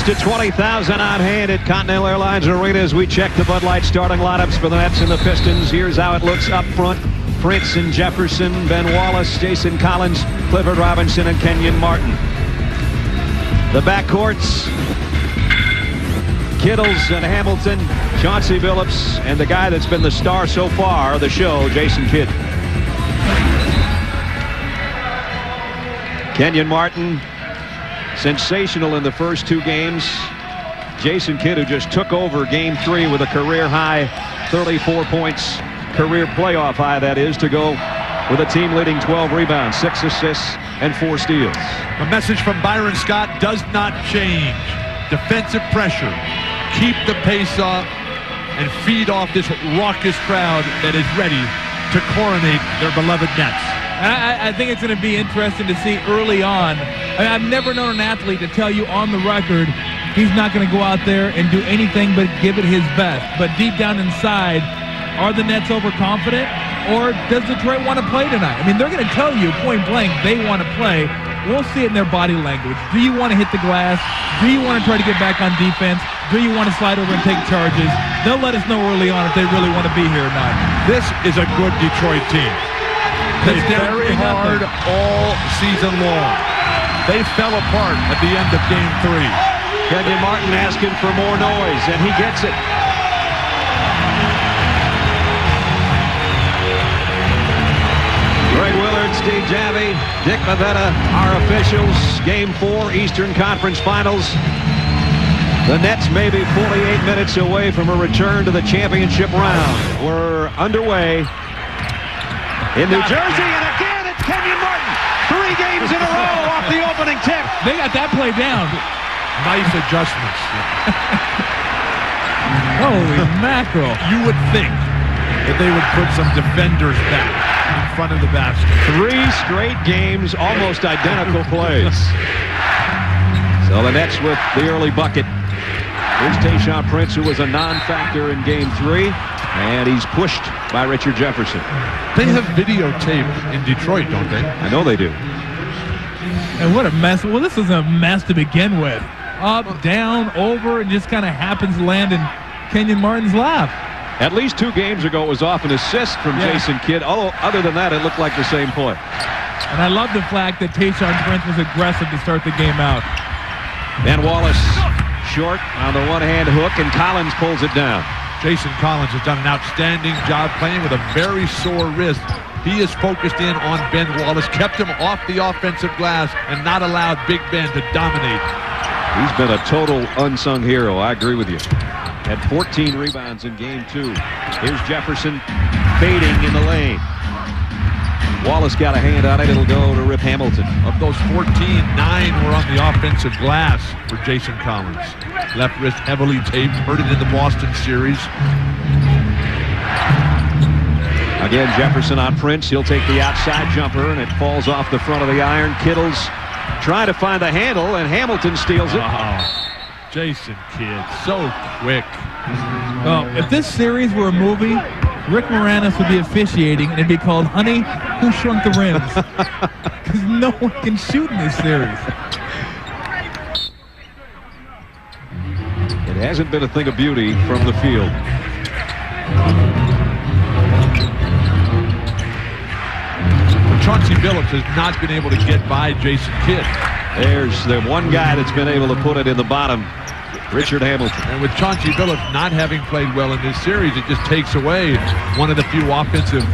to 20,000 on hand at Continental Airlines Arena as we check the Bud Light starting lineups for the Nets and the Pistons. Here's how it looks up front. Prince and Jefferson, Ben Wallace, Jason Collins, Clifford Robinson, and Kenyon Martin. The backcourts, Kittles and Hamilton, Chauncey Billups, and the guy that's been the star so far of the show, Jason Kidd. Kenyon Martin, sensational in the first two games. Jason Kidd, who just took over game 3 with a career high 34 points, career playoff high that is, to go with a team leading 12 rebounds, 6 assists, and 4 steals. A message from Byron Scott does not change. Defensive pressure. Keep the pace up and feed off this raucous crowd that is ready to coronate their beloved Nets. I think it's going to be interesting to see early on. I've never known an athlete to tell you on the record he's not going to go out there and do anything but give it his best. But deep down inside, are the Nets overconfident, or does Detroit want to play tonight? I mean, they're going to tell you point blank they want to play. We'll see it in their body language. Do you want to hit the glass? Do you want to try to get back on defense? Do you want to slide over and take charges? They'll let us know early on if they really want to be here or not. This is a good Detroit team. They very hard all season long. They fell apart at the end of game 3. Kenyon Martin asking for more noise, and he gets it. Greg Willard, Steve Javie, Dick Bavetta, our officials. Game 4, Eastern Conference Finals. The Nets may be 48 minutes away from a return to the championship round. We're underway in New Jersey, and again it's Kenyon Martin. 3 games in a row off the opening tip. They got that play down. Nice adjustments. Holy mackerel. You would think that they would put some defenders back in front of the basket. 3 straight games, almost identical plays. So the Nets with the early bucket. Here's Tayshaun Prince, who was a non-factor in game 3, and he's pushed by Richard Jefferson. They have videotape in Detroit, don't they? I know they do. And what a mess. Well, this is a mess to begin with. Up, down, over, and just kind of happens to land in Kenyon Martin's lap. At least 2 games ago, it was off an assist from Jason Kidd. Although, other than that, it looked like the same play. And I love the fact that Tayshaun Prince was aggressive to start the game out. Ben Wallace short on the one-hand hook, and Collins pulls it down. Jason Collins has done an outstanding job playing with a very sore wrist. He is focused in on Ben Wallace, kept him off the offensive glass, and not allowed Big Ben to dominate. He's been a total unsung hero. I agree with you. Had 14 rebounds in game 2. Here's Jefferson fading in the lane. Wallace got a hand on it. It'll go to Rip Hamilton. Of those 14, 9 were on the offensive glass for Jason Collins. Left wrist heavily taped, hurt it in the Boston series. Again, Jefferson on Prince. He'll take the outside jumper, and it falls off the front of the iron. Kittles trying to find the handle, and Hamilton steals it. Jason Kidd, so quick. Well, if this series were a movie, Rick Moranis would be officiating, and it'd be called Honey, Who Shrunk the Rims? Because no one can shoot in this series. It hasn't been a thing of beauty from the field. Chauncey Billups has not been able to get by Jason Kidd. There's the one guy that's been able to put it in the bottom, Richard Hamilton. And with Chauncey Billups not having played well in this series, it just takes away one of the few offensive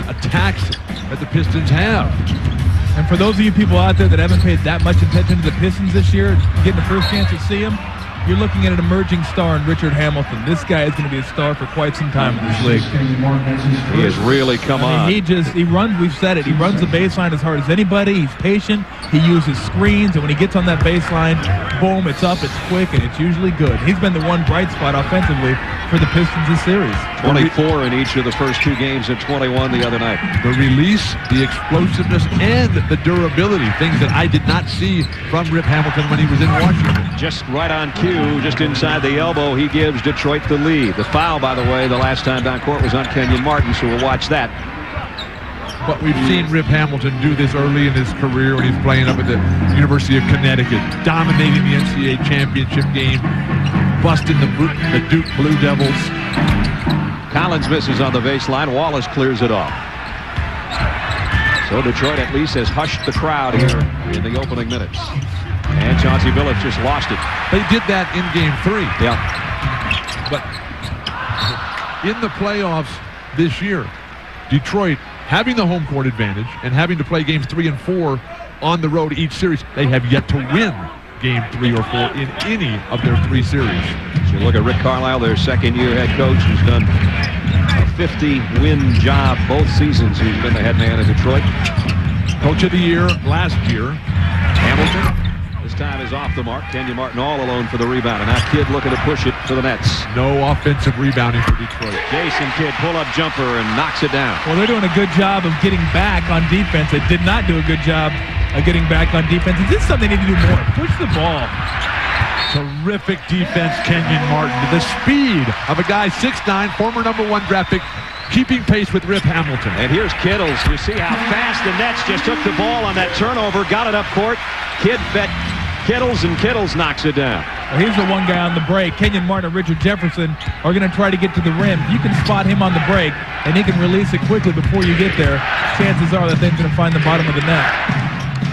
attacks that the Pistons have. And for those of you people out there that haven't paid that much attention to the Pistons this year, getting the first chance to see them, you're looking at an emerging star in Richard Hamilton. This guy is going to be a star for quite some time in this league. He has really come on. He runs, we've said it, he runs the baseline as hard as anybody. He's patient. He uses screens, and when he gets on that baseline, boom, it's up, it's quick, and it's usually good. He's been the one bright spot offensively for the Pistons this series. 24 in each of the first 2 games and 21 the other night. The release, the explosiveness, and the durability, things that I did not see from Rip Hamilton when he was in Washington. Just right on cue, just inside the elbow, he gives Detroit the lead. The foul, by the way, the last time down court was on Kenyon Martin, so we'll watch that. but we've seen Rip Hamilton do this early in his career when he's playing up at the University of Connecticut, dominating the NCAA championship game, busting the Duke Blue Devils. Collins misses on the baseline. Wallace clears it off. So Detroit at least has hushed the crowd here in the opening minutes. And Chauncey Billups just lost it. They did that in Game 3. Yeah. But in the playoffs this year, Detroit, having the home court advantage and having to play games 3 and 4 on the road each series, they have yet to win game 3 or 4 in any of their 3 series. So you look at Rick Carlisle, their second-year head coach, who's done a 50-win job both seasons. He's been the head man in Detroit. Coach of the year last year. Hamilton, this time is off the mark. Kenyon Martin all alone for the rebound. And that Kidd looking to push it for the Nets. No offensive rebounding for Detroit. Jason Kidd, pull-up jumper, and knocks it down. Well, they're doing a good job of getting back on defense. They did not do a good job of getting back on defense. This is something they need to do more. Push the ball. Terrific defense, Kenyon Martin. The speed of a guy 6'9", former #1 draft pick, keeping pace with Rip Hamilton. And here's Kittles. You see how fast the Nets just took the ball on that turnover, got it up court. Kidd bet Kittles, and Kittles knocks it down. Well, here's the one guy on the break. Kenyon Martin and Richard Jefferson are going to try to get to the rim. You can spot him on the break, and he can release it quickly before you get there. Chances are that thing's going to find the bottom of the net.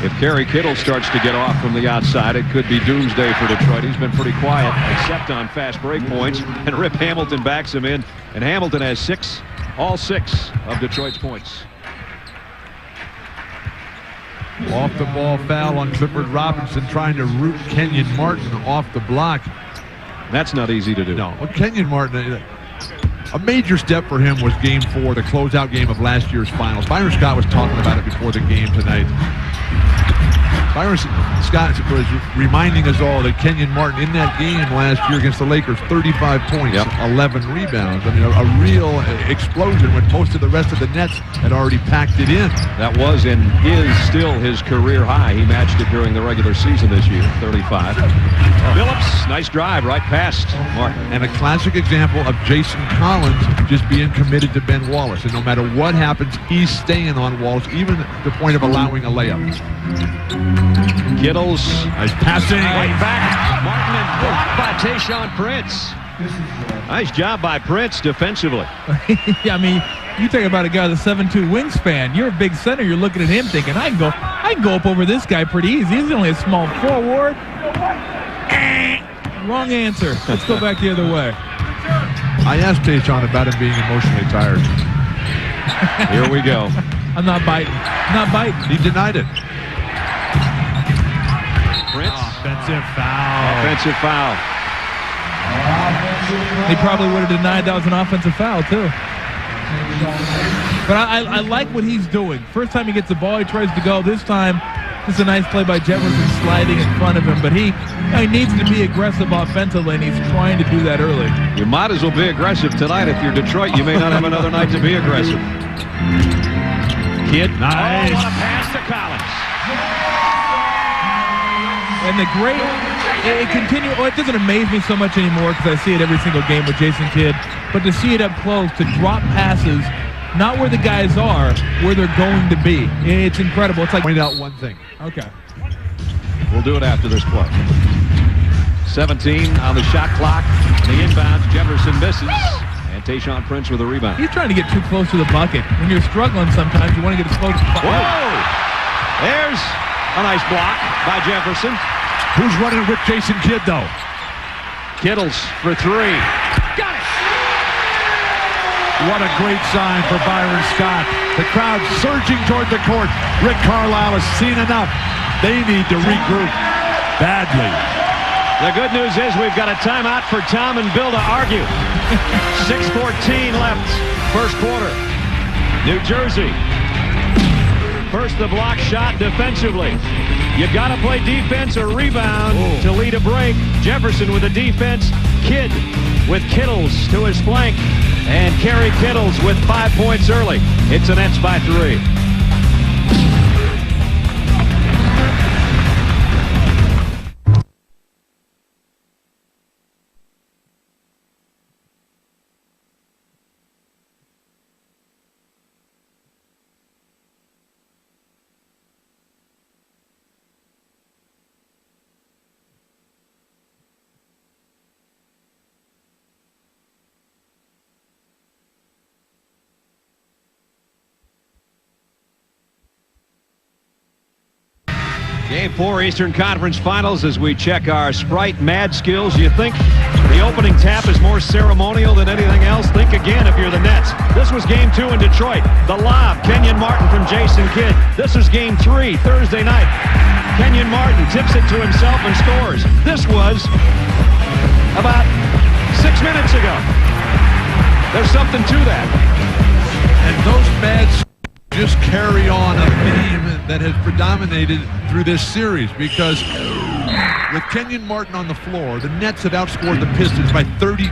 If Kerry Kittle starts to get off from the outside, it could be doomsday for Detroit. He's been pretty quiet, except on fast break points. And Rip Hamilton backs him in. And Hamilton has all six of Detroit's points. Off the ball foul on Clifford Robinson, trying to root Kenyon Martin off the block. That's not easy to do. No, well, Kenyon Martin, a major step for him was Game 4, the closeout game of last year's finals. Byron Scott was talking about it before the game tonight. Byron Scott was reminding us all that Kenyon Martin in that game last year against the Lakers, 35 points, 11 rebounds. I mean, a real explosion when most of the rest of the Nets had already packed it in. That was and is still his career high. He matched it during the regular season this year, 35. Billups, nice drive right past Martin. And a classic example of Jason Collins just being committed to Ben Wallace. And no matter what happens, he's staying on Wallace, even to the point of allowing a layup. Kittles. Nice passing. Way back. Martin and blocked by Tayshaun Prince. Nice job by Prince defensively. I mean, you talk about a guy with a 7'2" wingspan. You're a big center. You're looking at him thinking, I can go up over this guy pretty easy. He's only a small forward. Wrong answer. Let's go back the other way. I asked Tayshaun about him being emotionally tired. Here we go. I'm not biting. Not biting. He denied it. Prince. Offensive foul. Offensive foul. He probably would have denied that was an offensive foul, too. But I like what he's doing. First time he gets the ball, he tries to go. This time, it's a nice play by Jefferson sliding in front of him. But he needs to be aggressive offensively, and he's trying to do that early. You might as well be aggressive tonight. If you're Detroit, you may not have another night to be aggressive. Kidd. Nice. Oh, what a pass to Collins. And the great, it doesn't amaze me so much anymore because I see it every single game with Jason Kidd, but to see it up close, to drop passes, not where the guys are, where they're going to be. It's incredible. It's like, point out one thing. Okay. We'll do it after this play. 17 on the shot clock. And the inbounds, Jefferson misses. And Tayshaun Prince with a rebound. He's trying to get too close to the bucket. When you're struggling sometimes, you want to get as close as possible. Whoa! There's a nice block by Jefferson. Who's running with Jason Kidd, though? Kittles for three. Got it! What a great sign for Byron Scott. The crowd surging toward the court. Rick Carlisle has seen enough. They need to regroup badly. The good news is we've got a timeout for Tom and Bill to argue. 6:14 left, first quarter. New Jersey. First the block shot defensively. You got to play defense or rebound to lead a break. Jefferson with the defense. Kidd with Kittles to his flank. And Kerry Kittles with 5 points early. It's a Nets by 3. Game 4 Eastern Conference Finals as we check our Sprite Mad skills. You think the opening tap is more ceremonial than anything else? Think again if you're the Nets. This was Game 2 in Detroit. The lob, Kenyon Martin from Jason Kidd. This is Game 3, Thursday night. Kenyon Martin tips it to himself and scores. This was about 6 minutes ago. There's something to that. And those Mad just carry on a theme that has predominated through this series, because with Kenyon Martin on the floor, the Nets have outscored the Pistons by 33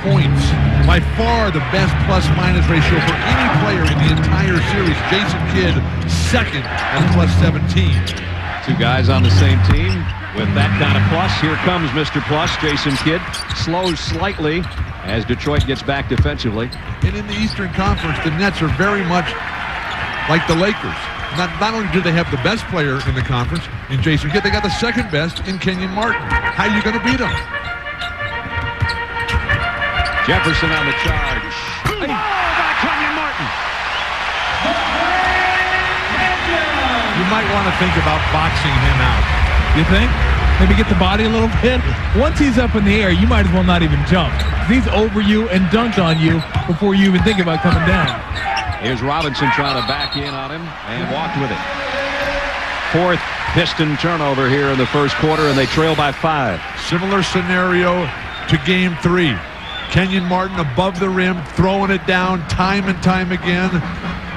points. By far the best plus-minus ratio for any player in the entire series. Jason Kidd second at plus 17. Two guys on the same team with that kind of plus. Here comes Mr. Plus, Jason Kidd. Slows slightly as Detroit gets back defensively. And in the Eastern Conference, the Nets are very much like the Lakers. Not only do they have the best player in the conference in Jason Kidd, they got the second best in Kenyon Martin. How are you going to beat them? Jefferson on the charge. Oh, by Kenyon Martin. You might want to think about boxing him out. You think? Maybe get the body a little bit? Once he's up in the air, you might as well not even jump. He's over you and dunked on you before you even think about coming down. Here's Robinson trying to back in on him and walked with it. Fourth Piston turnover here in the first quarter, and they trail by 5. Similar scenario to Game 3. Kenyon Martin above the rim, throwing it down time and time again.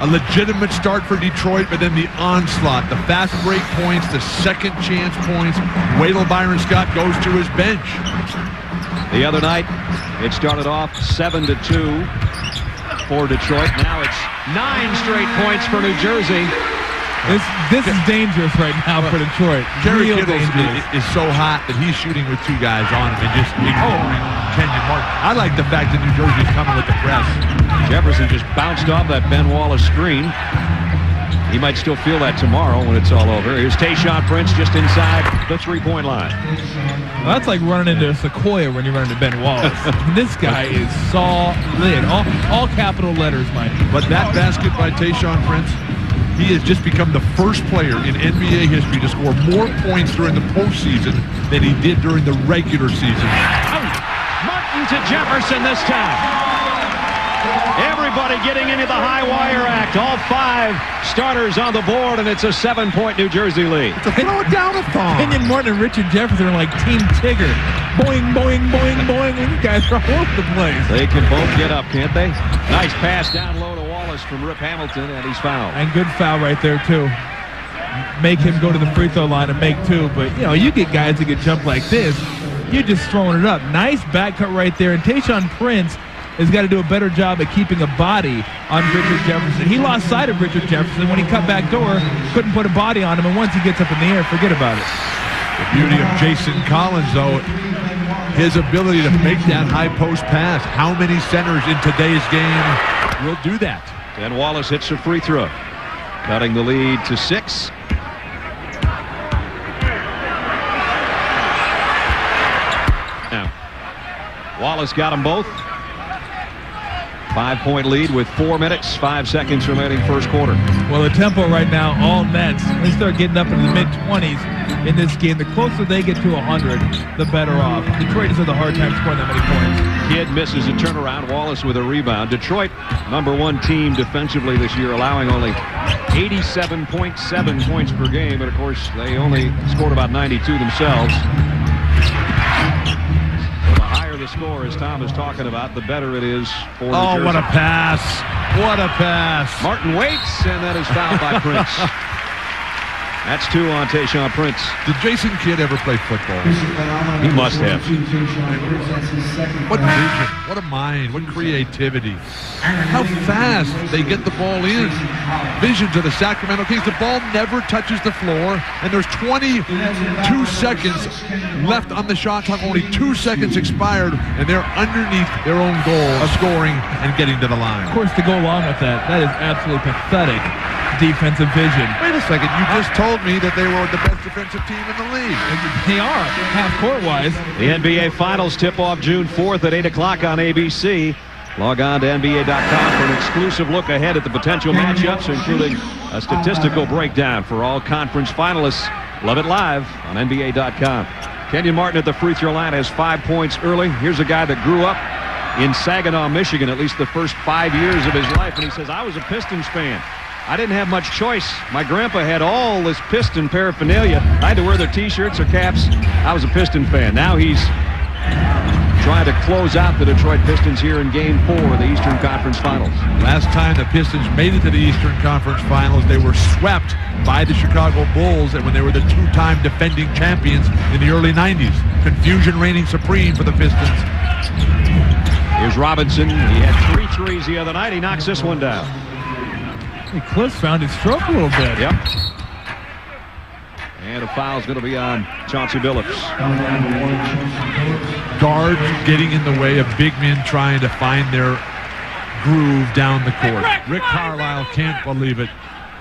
A legitimate start for Detroit, but then the onslaught, the fast break points, the second chance points. Wait till Byron Scott goes to his bench. The other night, it started off 7-2 for Detroit. Now it's 9 straight points for New Jersey. This is dangerous right now for Detroit. Gary Real Kittle dangerous. is so hot that he's shooting with 2 guys on him and just ignoring Kenyon Martin. I like the fact that New Jersey's coming with the press. Jefferson just bounced off that Ben Wallace screen. He might still feel that tomorrow when it's all over. Here's Tayshaun Prince just inside the 3-point line. Well, that's like running into a sequoia when you run into Ben Wallace. This guy is solid. All capital letters, Mike. But that basket by Tayshaun Prince, he has just become the first player in NBA history to score more points during the postseason than he did during the regular season. Martin to Jefferson this time. Everybody getting into the high wire act. All 5 starters on the board, and it's a 7-point New Jersey lead. Throw it down a thong. Kenyon Martin and Richard Jefferson are like Team Tigger. Boing, boing, boing, boing. And you guys are all over the place. They can both get up, can't they? Nice pass down low to Wallace from Rip Hamilton, and he's fouled. And good foul right there, too. Make him go to the free throw line and make 2. But, you know, you get guys that can jump like this. You're just throwing it up. Nice back cut right there. And Tayshaun Prince has got to do a better job at keeping a body on Richard Jefferson. He lost sight of Richard Jefferson when he cut back door, couldn't put a body on him, and once he gets up in the air, forget about it. The beauty of Jason Collins, though, his ability to make that high post pass. How many centers in today's game will do that? And Wallace hits a free throw, cutting the lead to 6. Now, Wallace got them both. 5-point lead with 4 minutes, 5 seconds remaining first quarter. Well, the tempo right now, all Nets, they start getting up into the mid-20s in this game. The closer they get to 100, the better off. Detroit has had a hard time scoring that many points. Kidd misses a turnaround. Wallace with a rebound. Detroit, #1 team defensively this year, allowing only 87.7 points per game. But, of course, they only scored about 92 themselves. The score, as Tom is talking about, the better it is for New Jersey. Oh, what a pass. What a pass. Martin waits, and that is fouled by Prince. That's 2 on Tayshaun Prince. Did Jason Kidd ever play football? He must have. What vision, what a mind, what creativity. How fast they get the ball in. Visions of the Sacramento Kings. The ball never touches the floor, and there's 22 seconds left on the shot clock. Only 2 seconds expired, and they're underneath their own goal of scoring and getting to the line. Of course, to go along with that, that is absolutely pathetic defensive vision. Wait a second, you just told me that they were the best defensive team in the league. They are, half-court-wise. The NBA Finals tip-off June 4th at 8 o'clock on ABC. Log on to NBA.com for an exclusive look ahead at the potential matchups, including a statistical breakdown for all conference finalists Love it live on NBA.com. Kenyon Martin at the free throw line has 5 points early. Here's a guy that grew up in Saginaw, Michigan, at least the first 5 years of his life. And he says, I was a Pistons fan. I didn't have much choice. My grandpa had all this Piston paraphernalia. I had to wear their T-shirts or caps. I was a Piston fan. Now he's trying to close out the Detroit Pistons here in Game 4 of the Eastern Conference Finals. Last time the Pistons made it to the Eastern Conference Finals, they were swept by the Chicago Bulls, and when they were the two-time defending champions in the early 90s. Confusion reigning supreme for the Pistons. Here's Robinson. He had 3 threes the other night. He knocks this one down. Hey, Cliff found his stroke a little bit. Yep. And a foul's going to be on Chauncey Billups. Guards getting in the way of big men trying to find their groove down the court. Rick Carlisle can't believe it.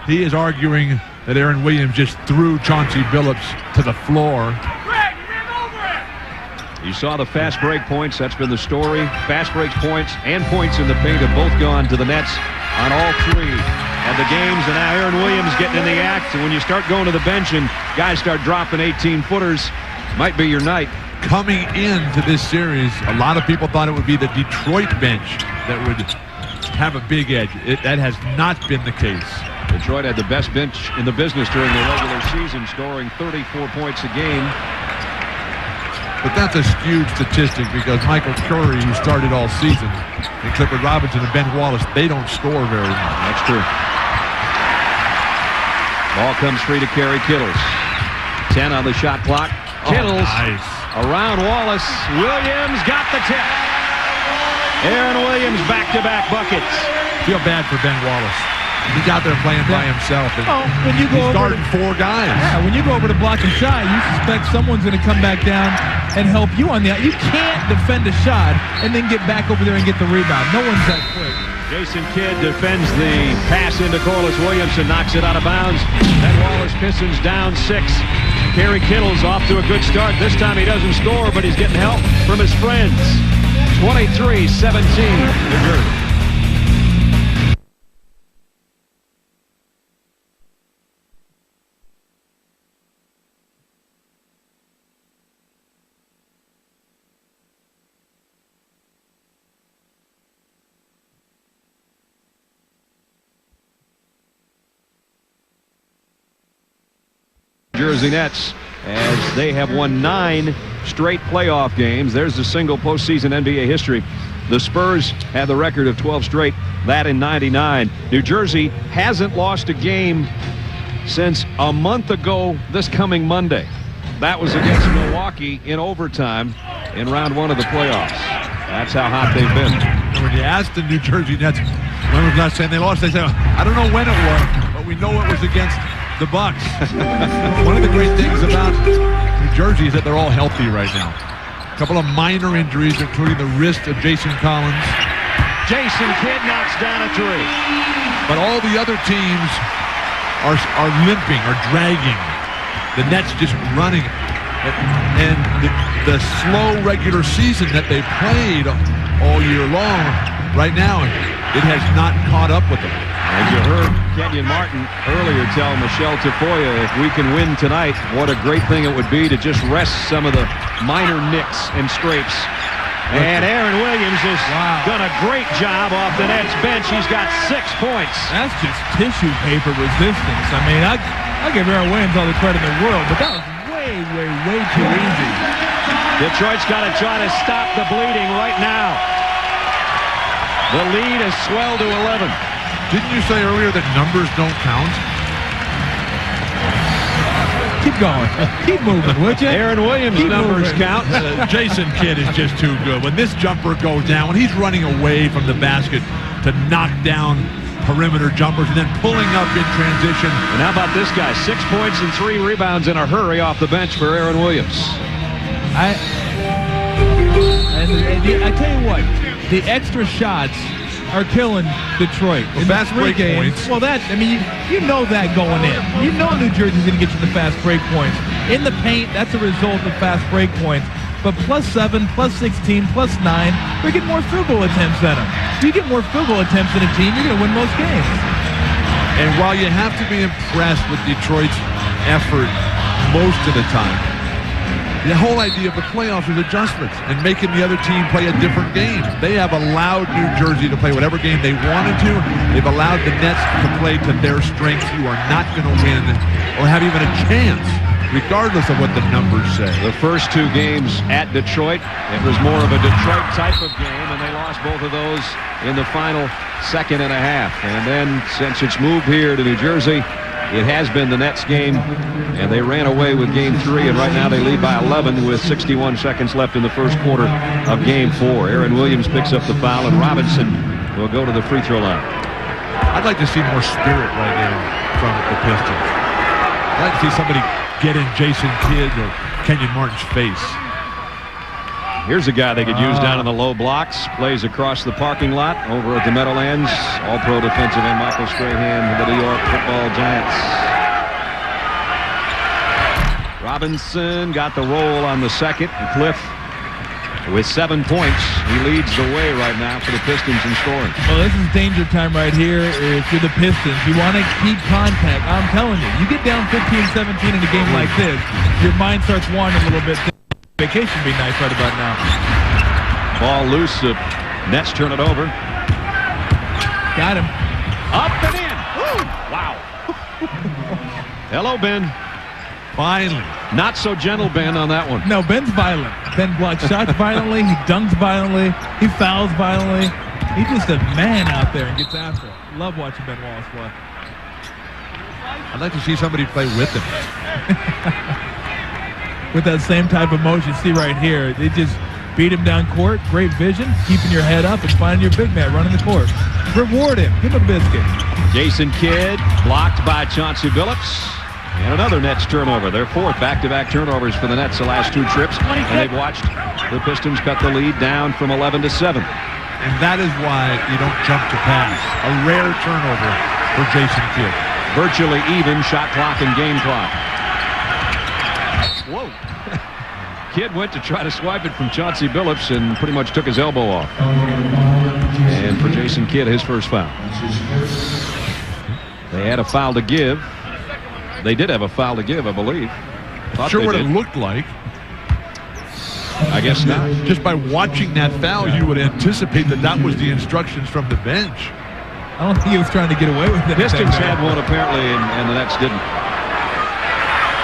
He is arguing that Aaron Williams just threw Chauncey Billups to the floor. You saw the fast break points. That's been the story. Fast break points and points in the paint have both gone to the Nets on all 3 of the games. And now Aaron Williams getting in the act. And when you start going to the bench and guys start dropping 18-footers, might be your night. Coming into this series, a lot of people thought it would be the Detroit bench that would have a big edge. That has not been the case. Detroit had the best bench in the business during the regular season, scoring 34 points a game. But that's a skewed statistic because Michael Curry, who started all season, and Clifford Robinson and Ben Wallace, they don't score very much. That's true. Ball comes free to Kerry Kittles. 10 on the shot clock. Kittles nice. Around Wallace. Williams got the tip. Aaron Williams back-to-back buckets. Feel bad for Ben Wallace. He's out there playing by himself. And when you go he's guarding 4 guys. Yeah, when you go over to block and shot, you suspect someone's going to come back down and help you on that. You can't defend a shot and then get back over there and get the rebound. No one's that quick. Jason Kidd defends the pass into Corliss Williamson, knocks it out of bounds. Then Wallace Pistons down 6. Kerry Kittles off to a good start. This time he doesn't score, but he's getting help from his friends. 23-17, New Jersey. Jersey Nets, as they have won 9 straight playoff games. There's the single postseason NBA history. The Spurs have the record of 12 straight, that in 99. New Jersey hasn't lost a game since a month ago this coming Monday. That was against Milwaukee in overtime in round 1 of the playoffs. That's how hot they've been. When you asked the New Jersey Nets when was last time they lost, they said, I don't know when it was, but we know it was against the Bucks. One of the great things about New Jersey is that they're all healthy right now. A couple of minor injuries, including the wrist of Jason Collins. Jason Kidd knocks down a 3. But all the other teams are limping, are dragging. The Nets just running. And the slow regular season that they played all year long, right now, it has not caught up with them. As you heard Kenyon Martin earlier tell Michelle Tafoya, if we can win tonight, what a great thing it would be to just rest some of the minor nicks and scrapes. And Aaron Williams has done a great job off the Nets bench. He's got 6 points. That's just tissue paper resistance. I mean, I give Aaron Williams all the credit in the world, but that was way too easy. Detroit's got to try to stop the bleeding right now. The lead has swelled to 11. Didn't you say earlier that numbers don't count? Keep going. Keep moving, would you? Aaron Williams' numbers count. Jason Kidd is just too good. When this jumper goes down, when he's running away from the basket to knock down perimeter jumpers and then pulling up in transition. And how about this guy? 6 points and 3 rebounds in a hurry off the bench for Aaron Williams. I tell you what, the extra shots are killing Detroit. Well, fast break points. Well, you know that going in. You know New Jersey's going to get you the fast break points. In the paint, that's a result of fast break points. But +7, +16, +9, we get more field goal attempts than them. If you get more field goal attempts than a team, you're going to win most games. And while you have to be impressed with Detroit's effort most of the time. The whole idea of the playoffs is adjustments and making the other team play a different game. They have allowed New Jersey to play whatever game they wanted to. They've allowed the Nets to play to their strengths. You are not going to win or have even a chance, regardless of what the numbers say. The first two games at Detroit, it was more of a Detroit type of game, and they lost both of those in the final second and a half. And then since its move here to New Jersey, it has been the Nets game, and they ran away with game 3, and right now they lead by 11 with 61 seconds left in the first quarter of game 4. Aaron Williams picks up the foul, and Robinson will go to the free throw line. I'd like to see more spirit right now from the Pistons. I'd like to see somebody get in Jason Kidd or Kenyon Martin's face. Here's a guy they could use down in the low blocks. Plays across the parking lot over at the Meadowlands. All-Pro defensive end Michael Strahan of the New York Football Giants. Robinson got the roll on the second. And Cliff with 7 points. He leads the way right now for the Pistons in scoring. Well, this is danger time right here. If you're the Pistons, you want to keep contact. I'm telling you, you get down 15-17 in a game like this, your mind starts wandering a little bit. Vacation would be nice right about now. Ball loose. Nets turn it over. Got him. Up and in. Woo! Wow. Hello, Ben. Finally. Not so gentle, Ben, on that one. No, Ben's violent. Ben blocks shots violently. He dunks violently. He fouls violently. He's just a man out there and gets after it. Love watching Ben Wallace play. I'd like to see somebody play with him. With that same type of motion, see right here, they just beat him down court. Great vision, keeping your head up and finding your big man running the court. Reward him, give him a biscuit. Jason Kidd blocked by Chauncey Billups, and another Nets turnover. Their fourth back-to-back turnovers for the Nets the last 2 trips, and they've watched the Pistons cut the lead down from 11 to 7. And that is why you don't jump to pass. A rare turnover for Jason Kidd. Virtually even shot clock and game clock. Whoa. Kidd went to try to swipe it from Chauncey Billups and pretty much took his elbow off. And for Jason Kidd, his first foul. They had a foul to give. They did have a foul to give, I believe. Not sure what it looked like. I guess not. Just by watching that foul, you would anticipate that that was the instructions from the bench. I don't think he was trying to get away with it. Pistons had one apparently, and the Nets didn't.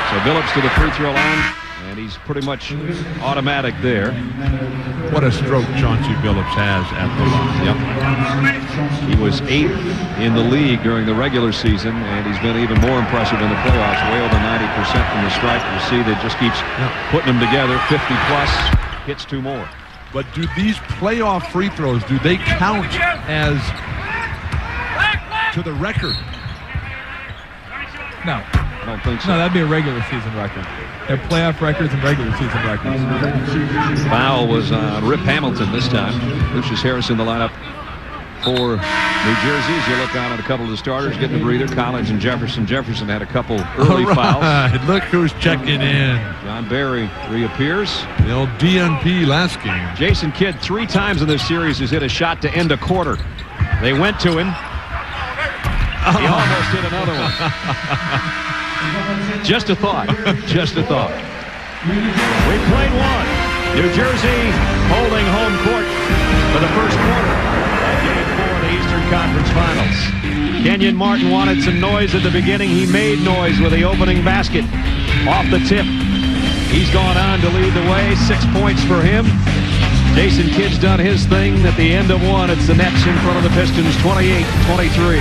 So Billups to the free throw line, and he's pretty much automatic there. What a stroke Chauncey Billups has at the line. Yep. He was 8th in the league during the regular season, and he's been even more impressive in the playoffs, way over 90% from the stripe. You see that just keeps putting them together, 50-plus, hits 2 more. But do these playoff free throws, do they count as to the record? No. I don't think so. No, that'd be a regular season record. They're playoff records and regular season records. Foul was on Rip Hamilton this time. Lucius Harris in the lineup for New Jersey. As you look on at a couple of the starters, getting a breather. Collins and Jefferson. Jefferson had a couple early fouls. Look who's checking in. John Barry reappears. The old DNP last game. Jason Kidd 3 times in this series has hit a shot to end a quarter. They went to him. He almost hit another one. Just a thought. Just a thought. We played one. New Jersey holding home court for the first quarter of Game 4 of the Eastern Conference Finals. Kenyon Martin wanted some noise at the beginning. He made noise with the opening basket off the tip. He's gone on to lead the way. 6 points for him. Jason Kidd's done his thing. At the end of one, it's the Nets in front of the Pistons, 28-23.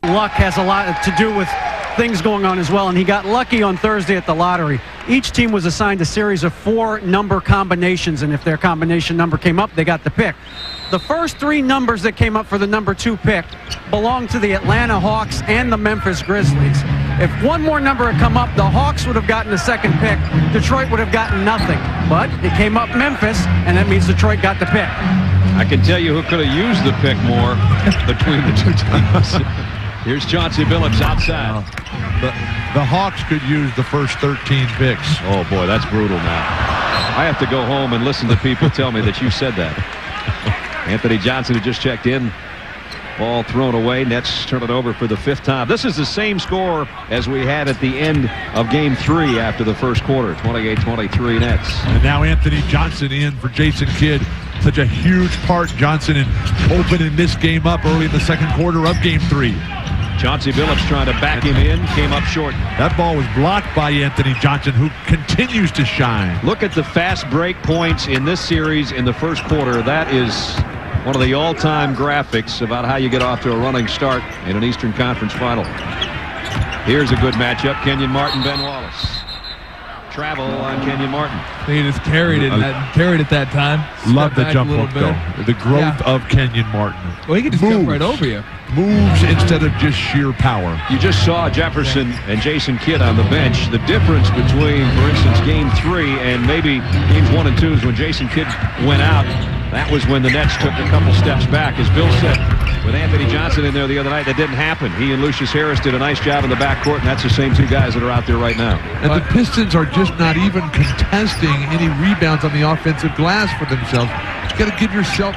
Luck has a lot to do with things going on as well, and he got lucky on Thursday at the lottery. Each team was assigned a series of 4 number combinations, and if their combination number came up, they got the pick. The first 3 numbers that came up for the number 2 pick belonged to the Atlanta Hawks and the Memphis Grizzlies. If one more number had come up, the Hawks would have gotten the second pick. Detroit would have gotten nothing. But it came up Memphis, and that means Detroit got the pick. I can tell you who could have used the pick more between the two teams. Here's Chauncey Billups outside. The Hawks could use the first 13 picks. Oh, boy, that's brutal now. I have to go home and listen to people tell me that you said that. Anthony Johnson had just checked in. Ball thrown away. Nets turn it over for the 5th time. This is the same score as we had at the end of Game 3 after the first quarter. 28-23 Nets. And now Anthony Johnson in for Jason Kidd. Such a huge part, Johnson, in opening this game up early in the second quarter of Game 3. Chauncey Billups trying to back him in. Came up short. That ball was blocked by Anthony Johnson, who continues to shine. Look at the fast break points in this series in the first quarter. That is one of the all-time graphics about how you get off to a running start in an Eastern Conference final. Here's a good matchup. Kenyon Martin, Ben Wallace. Travel on Kenyon Martin. He just carried it that time. Love the jump hook, though. The growth of Kenyon Martin. Well, he can just jump right over you. Moves instead of just sheer power. You just saw Jefferson and Jason Kidd on the bench. The difference between, for instance, Game 3 and maybe Games 1 and 2 is when Jason Kidd went out. That was when the Nets took a couple steps back. As Bill said, with Anthony Johnson in there the other night, that didn't happen. He and Lucius Harris did a nice job in the backcourt, and that's the same two guys that are out there right now. And the Pistons are just not even contesting any rebounds on the offensive glass for themselves. You got to give yourself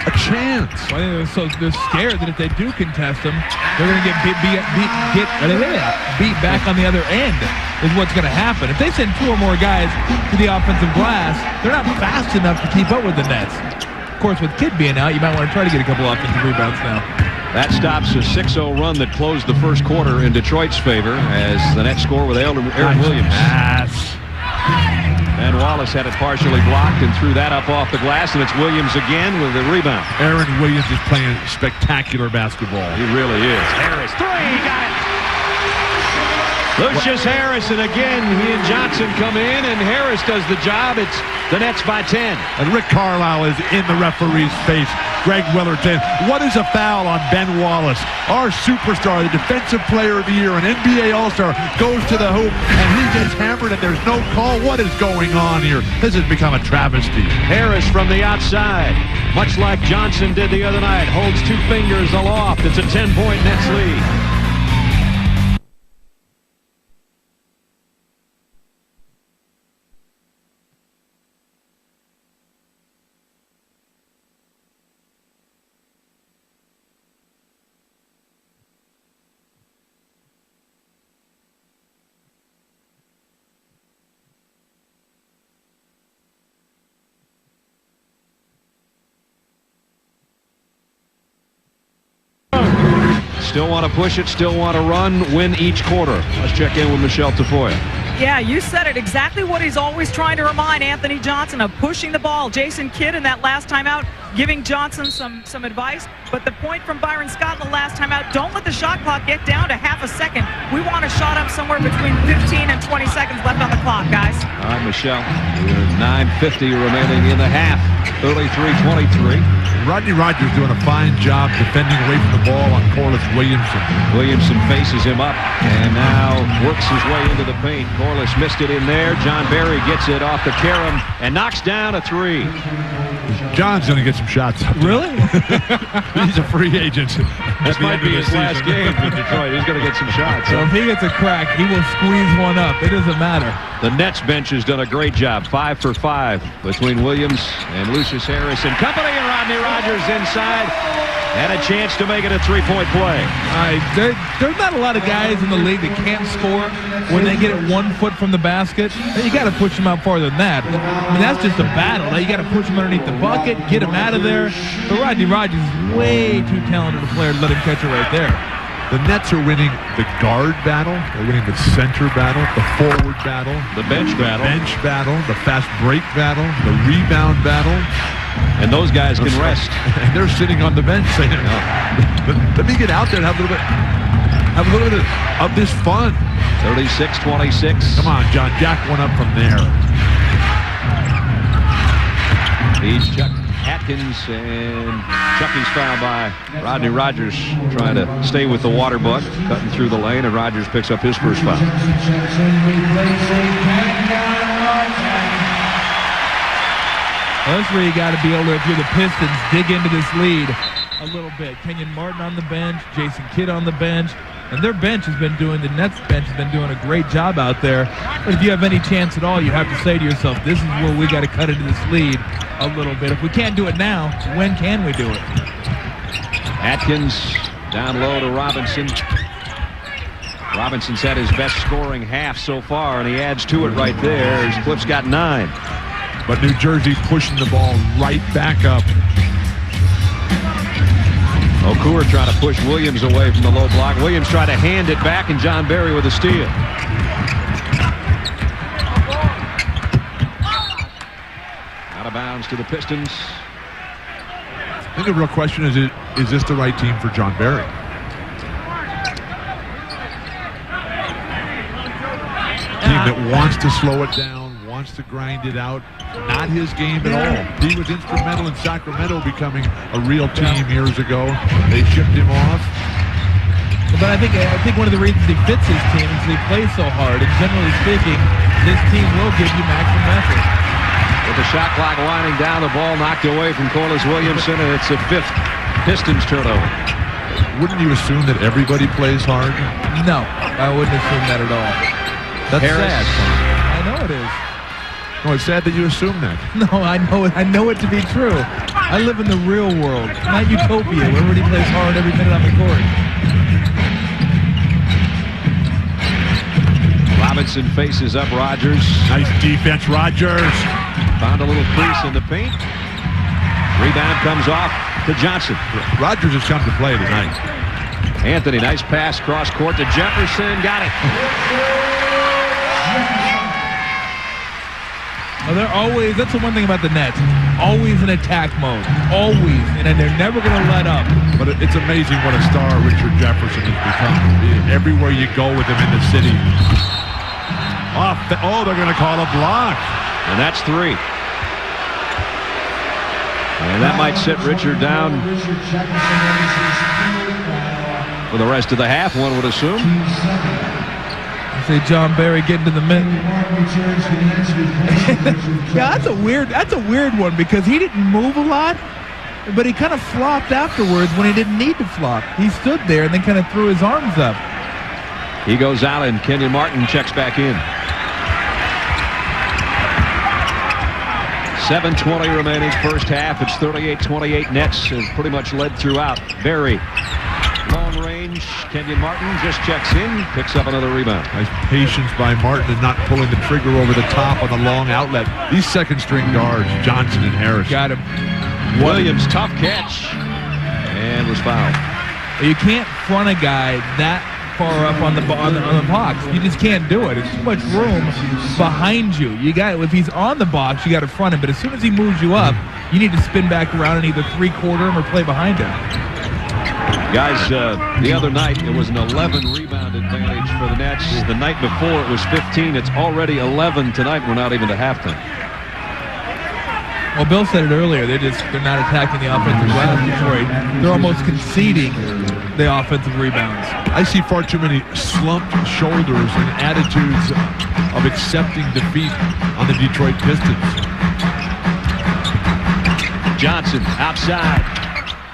a chance. Well, they're scared that if they do contest them, they're going to get beat back on the other end is what's going to happen. If they send 2 or more guys to the offensive glass, they're not fast enough to keep up with the Nets. Of course, with Kidd being out, you might want to try to get a couple offensive rebounds now. That stops a 6-0 run that closed the first quarter in Detroit's favor as the Nets score with Aaron Williams. And Wallace had it partially blocked and threw that up off the glass, and it's Williams again with the rebound. Aaron Williams is playing spectacular basketball. He really is. Harris, 3, got it. Lucius Harris, and again, he and Johnson come in, and Harris does the job. It's the Nets by 10. And Rick Carlisle is in the referee's face. Greg Willerton, what is a foul on Ben Wallace? Our superstar, the defensive player of the year, an NBA All-Star, goes to the hoop, and he gets hammered, and there's no call. What is going on here? This has become a travesty. Harris from the outside, much like Johnson did the other night, holds 2 fingers aloft. It's a 10-point Nets lead. Still want to push it, still want to run, win each quarter. Let's check in with Michelle Tafoya. Yeah, you said it. Exactly what he's always trying to remind Anthony Johnson of, pushing the ball. Jason Kidd in that last timeout giving Johnson some advice. But the point from Byron Scott in the last timeout, don't let the shot clock get down to half a second. We want a shot up somewhere between 15 and 20 seconds left on the clock, guys. All right, Michelle. 9:50 remaining in the half. 33-23. Rodney Rogers doing a fine job defending away from the ball on Corliss Williamson. Williamson faces him up and now works his way into the paint. Corliss missed it in there. John Barry gets it off the carom and knocks down a 3. John's going to get some shots up. Really? He's a free agent. This might be his last game in Detroit. He's going to get some shots. So if he gets a crack, he will squeeze one up. It doesn't matter. The Nets bench has done a great job. 5 for 5 between Williams and Lucius Harris and company. And Rodney Rogers inside. And a chance to make it a 3-point play. There's not a lot of guys in the league that can't score when they get it 1 foot from the basket. You got to push them out farther than that. I mean, that's just a battle. Now you got to push them underneath the bucket, get him out of there. But Rodney Rogers is way too talented a player to let him catch it right there. The Nets are winning the guard battle. They're winning the center battle, the forward battle, the bench battle, the fast break battle, the rebound battle. And those guys can rest. And they're sitting on the bench saying, let me get out there and have a little bit of this fun. 36-26. Come on, John. Jack one up from there. He's Chuck Atkins, and Chucky's fouled by Rodney Rogers, trying to stay with the water buck, cutting through the lane, and Rogers picks up his first foul. Well, that's where you got to be able to, if you're the Pistons, dig into this lead a little bit. Kenyon Martin on the bench, Jason Kidd on the bench, and their bench has been doing, the Nets bench has been doing a great job out there. But if you have any chance at all, you have to say to yourself, this is where we got to cut into this lead a little bit. If we can't do it now, when can we do it? Atkins down low to Robinson. Robinson's had his best scoring half so far, and he adds to it right there as Cliff's got 9. But New Jersey pushing the ball right back up. Okur trying to push Williams away from the low block. Williams tried to hand it back, and John Barry with a steal. Out of bounds to the Pistons. I think the real question is this the right team for John Barry? Team that wants to slow it down, wants to grind it out. Not his game at all. He was instrumental in Sacramento becoming a real team years ago. They shipped him off. But I think one of the reasons he fits his team is he plays so hard. And generally speaking, this team will give you maximum effort. With the shot clock winding down, the ball knocked away from Corliss Williamson, and it's a 5th Pistons turnover. Wouldn't you assume that everybody plays hard? No, I wouldn't assume that at all. That's sad. I know it is. No, it's sad that you assume that. No, I know it to be true. I live in the real world, not utopia, where everybody plays hard every minute on the court. Robinson faces up Rogers. Nice defense, Rogers. Found a little crease in the paint. Rebound comes off to Johnson. Rogers has come to play tonight. Anthony, nice pass cross court to Jefferson. Got it. Well, they're always, that's the one thing about the Nets, always in attack mode, always, and they're never going to let up. But it's amazing what a star Richard Jefferson has become. Everywhere you go with him in the city. Oh, they're going to call a block. And that's 3. And that might sit Richard down for the rest of the half, one would assume. See John Barry getting to the middle. Yeah, that's a weird one because he didn't move a lot, but he kind of flopped afterwards when he didn't need to flop. He stood there and then kind of threw his arms up. He goes out and Kenyon Martin checks back in. 7:20 remaining first half. It's 38-28. Nets have pretty much led throughout. Barry. Long range, Kenyon Martin just checks in, picks up another rebound. Nice patience by Martin and not pulling the trigger over the top on the long outlet. These second-string guards, Johnson and Harris. Got him. Williams, tough catch, and was fouled. You can't front a guy that far up on the box. You just can't do it. It's too much room behind you. If he's on the box, you got to front him. But as soon as he moves you up, you need to spin back around and either three-quarter him or play behind him. Guys, the other night it was an 11 rebound advantage for the Nets. The night before it was 15. It's already 11 tonight. We're not even to halftime. Well, Bill said it earlier. They're not attacking the offensive glass, Detroit. They're almost conceding the offensive rebounds. I see far too many slumped shoulders and attitudes of accepting defeat on the Detroit Pistons. Johnson outside.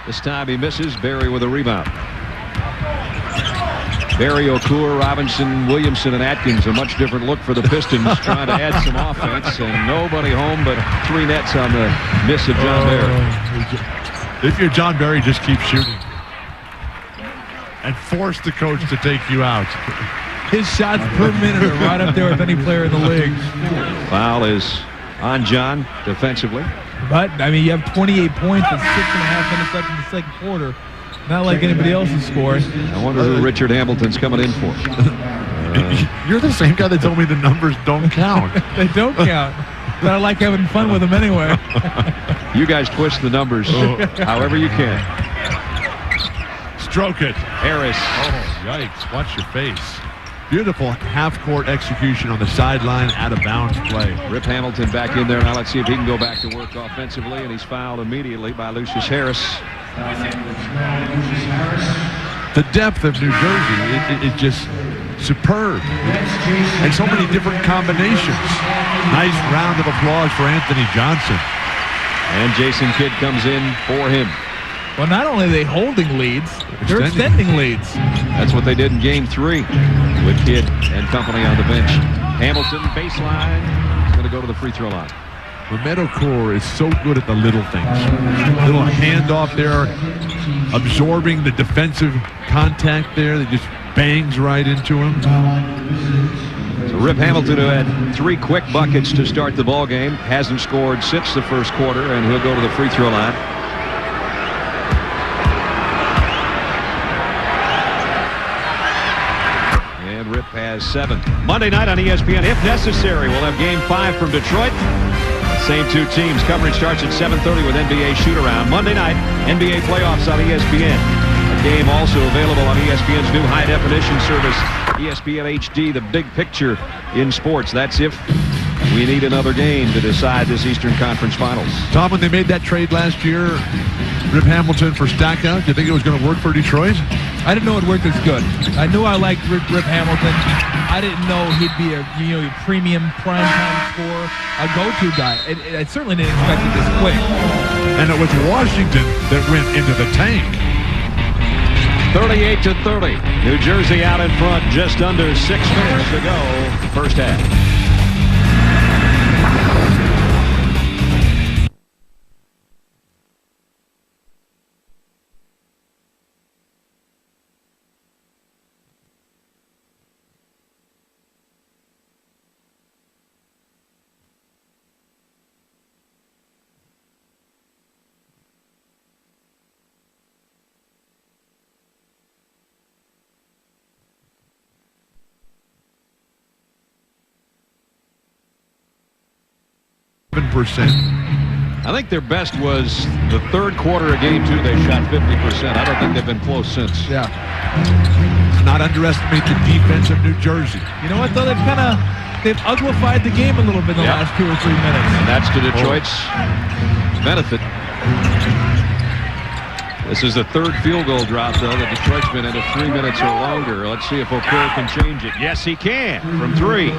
This time he misses. Barry with a rebound. Barry, Okur, Robinson, Williamson, and Atkins. A much different look for the Pistons, trying to add some offense, and nobody home but 3 Nets on the miss of John Barry. If you're John Barry, just keep shooting and force the coach to take you out. His shots per minute are right up there with any player in the league. Foul is on John defensively. But, I mean, you have 28 points and 6.5 minutes left in the second quarter. Not like anybody else is scoring. I wonder who Richard Hamilton's coming in for. You're the same guy that told me the numbers don't count. They don't count. But I like having fun with them anyway. You guys twist the numbers however you can. Stroke it. Harris. Oh, yikes. Watch your face. Beautiful half-court execution on the sideline, out-of-bounds play. Rip Hamilton back in there. Now let's see if he can go back to work offensively, and he's fouled immediately by Lucius Harris. The depth of New Jersey is just superb. And so many different combinations. Nice round of applause for Anthony Johnson. And Jason Kidd comes in for him. Well, not only are they holding leads, they're extending leads. That's what they did in Game 3 with Kidd and company on the bench. Hamilton, baseline, is going to go to the free throw line. Meadowcore is so good at the little things. Little handoff there, absorbing the defensive contact there that just bangs right into him. So Rip Hamilton, who had 3 quick buckets to start the ball game, hasn't scored since the first quarter, and he'll go to the free throw line. And Rip has 7. Monday night on ESPN, if necessary, we'll have Game 5 from Detroit. Same 2 teams. Coverage starts at 7:30 with NBA shoot-around. Monday night, NBA playoffs on ESPN. A game also available on ESPN's new high-definition service, ESPN HD, the big picture in sports. That's if we need another game to decide this Eastern Conference Finals. Tom, when they made that trade last year, Rip Hamilton for Stackhouse, do you think it was going to work for Detroit? I didn't know it worked as good. I knew I liked Rip Hamilton. I didn't know he'd be a premium primetime scorer, a go-to guy. I certainly didn't expect it this quick. And it was Washington that went into the tank. 38-30. New Jersey out in front, just under 6 minutes to go, first half. I think their best was the third quarter of Game 2. They shot 50%. I don't think they've been close since. Yeah. Not underestimate the defense of New Jersey. You know what, though? They've uglified the game a little bit in the last 2 or 3 minutes. And that's to Detroit's benefit. This is the 3rd field goal drop, though, that Detroit's been into 3 minutes or longer. Let's see if O'Connor can change it. Yes, he can from 3.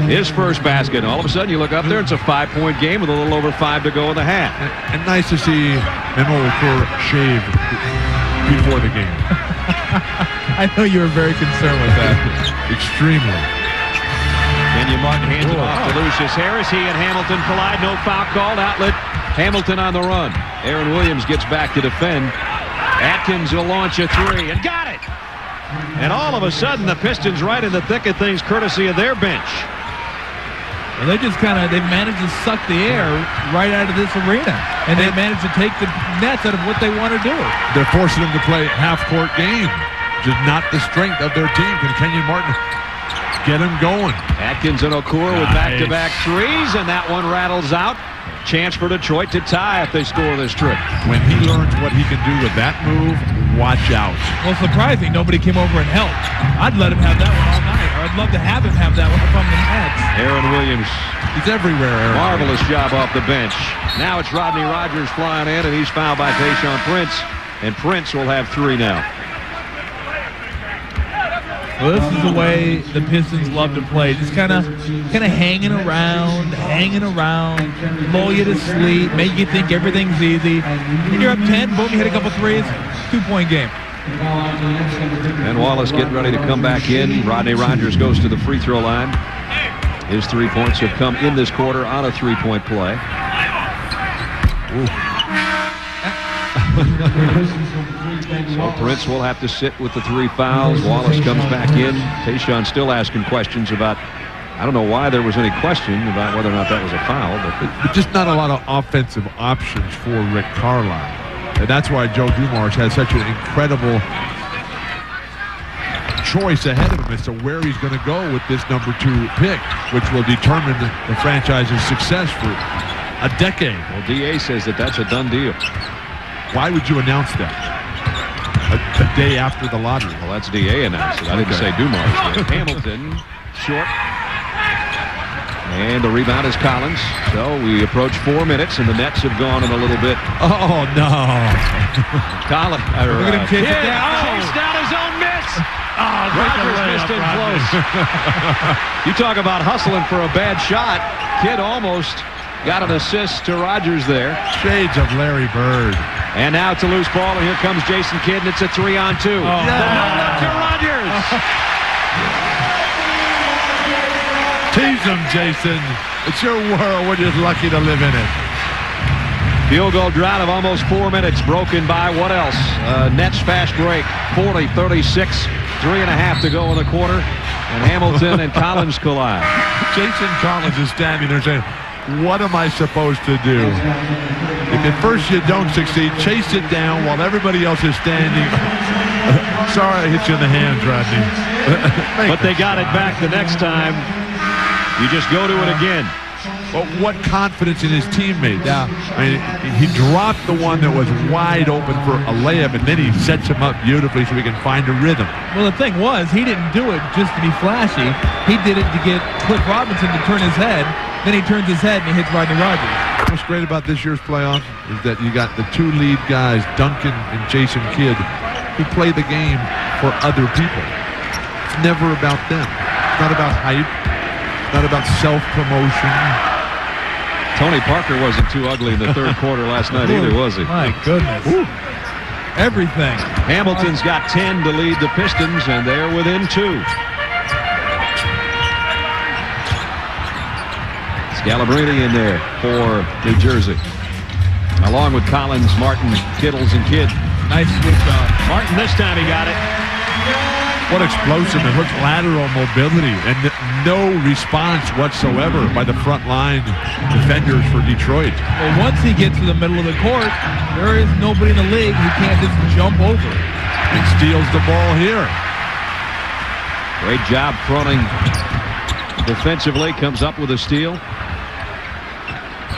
His first basket. All of a sudden, you look up there, it's a 5-point game with a little over 5 to go in the half. And nice to see Memo O'Connor shave before the game. I know you were very concerned with that. Extremely. Kenyon Martin hands it off to Lucius Harris. He and Hamilton collide. No foul called. Outlet. Hamilton on the run. Aaron Williams gets back to defend. Atkins will launch a 3 and got it. And all of a sudden, the Pistons right in the thick of things, courtesy of their bench. Well, they've managed to suck the air right out of this arena. And they've managed to take the nets out of what they want to do. They're forcing them to play half-court game. Just not the strength of their team. Can Kenyon Martin get him going? Atkins and Okura with back-to-back 3s, and that one rattles out. Chance for Detroit to tie if they score this trip. When he learns what he can do with that move, watch out. Well, surprising, nobody came over and helped. I'd let him have that one all night, or I'd love to have him have that one from the Nets. Aaron Williams. He's everywhere, Aaron. Marvelous job off the bench. Now it's Rodney Rogers flying in, and he's fouled by Tayshaun Prince. And Prince will have 3 now. Well, this is the way the Pistons love to play. Just kind of hanging around, lull you to sleep, make you think everything's easy. And you're up 10, boom, you hit a couple 3s, 2-point game. And Wallace getting ready to come back in. Rodney Rogers goes to the free throw line. His 3 points have come in this quarter on a 3-point play. So Prince will have to sit with the 3 fouls. Wallace comes back in. Tayshaun still asking questions about, I don't know why there was any question about whether or not that was a foul. But just not a lot of offensive options for Rick Carlisle. And that's why Joe Dumars has such an incredible choice ahead of him as to where he's going to go with this number 2 pick, which will determine the franchise's success for a decade. Well, DA says that that's a done deal. Why would you announce that a day after the lottery? Well, that's DA announced it. I didn't say Dumars. Hamilton, short. And the rebound is Collins. So we approach 4 minutes, and the Nets have gone in a little bit. Oh, no. Collins. Look at him chase it down. Chased down his own miss. Oh, Rogers missed it close. You talk about hustling for a bad shot. Kid almost got an assist to Rogers there. Shades of Larry Bird. And now it's a loose ball, and here comes Jason Kidd, and it's a 3-on-2. The no-look to Rogers. Tease him, Jason. It's your world. We're just lucky to live in it. Field goal drought of almost 4 minutes, broken by what else? Nets fast break, 40-36, 3.5 to go in the quarter, and Hamilton and Collins collide. Jason Collins is standing there saying, what am I supposed to do? If at first you don't succeed, chase it down while everybody else is standing. Sorry I hit you in the hands, Rodney. But they got it back the next time. You just go to it again. But what confidence in his teammate. Yeah. I mean, he dropped the one that was wide open for a layup, and then he sets him up beautifully so he can find a rhythm. Well, the thing was, he didn't do it just to be flashy. He did it to get Cliff Robinson to turn his head. Then he turns his head and he hits Rodney Rogers. What's great about this year's playoff is that you got the two lead guys, Duncan and Jason Kidd, who play the game for other people. It's never about them. It's not about hype. It's not about self-promotion. Tony Parker wasn't too ugly in the third quarter last night either, was he? My goodness. Ooh. Everything. Hamilton's got 10 to lead the Pistons, and they're within 2. Scalabrini in there for New Jersey, along with Collins, Martin, Kittles, and Kidd. Nice switch on. Martin this time he got it. What explosiveness, what lateral mobility, and no response whatsoever by the front line defenders for Detroit. Well, once he gets to the middle of the court, there is nobody in the league who can't just jump over. And steals the ball here. Great job fronting defensively, comes up with a steal.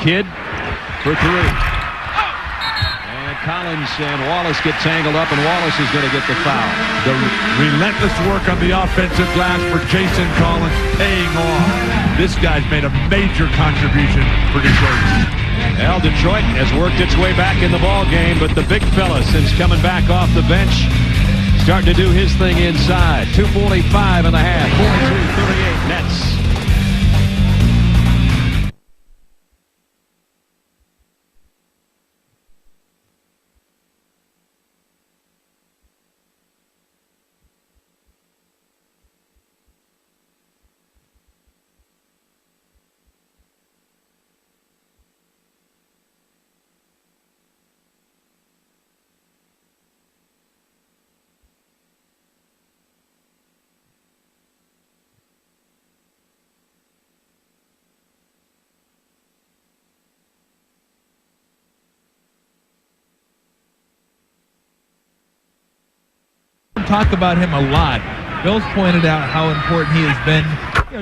Kidd for 3. Collins and Wallace get tangled up, and Wallace is going to get the foul. The relentless work on the offensive glass for Jason Collins paying off. This guy's made a major contribution for Detroit. Well, Detroit has worked its way back in the ball game, but the big fella, since coming back off the bench, starting to do his thing inside. 2:45 and a half, 42-38 Nets. Talk about him a lot. Bill's pointed out how important he has been,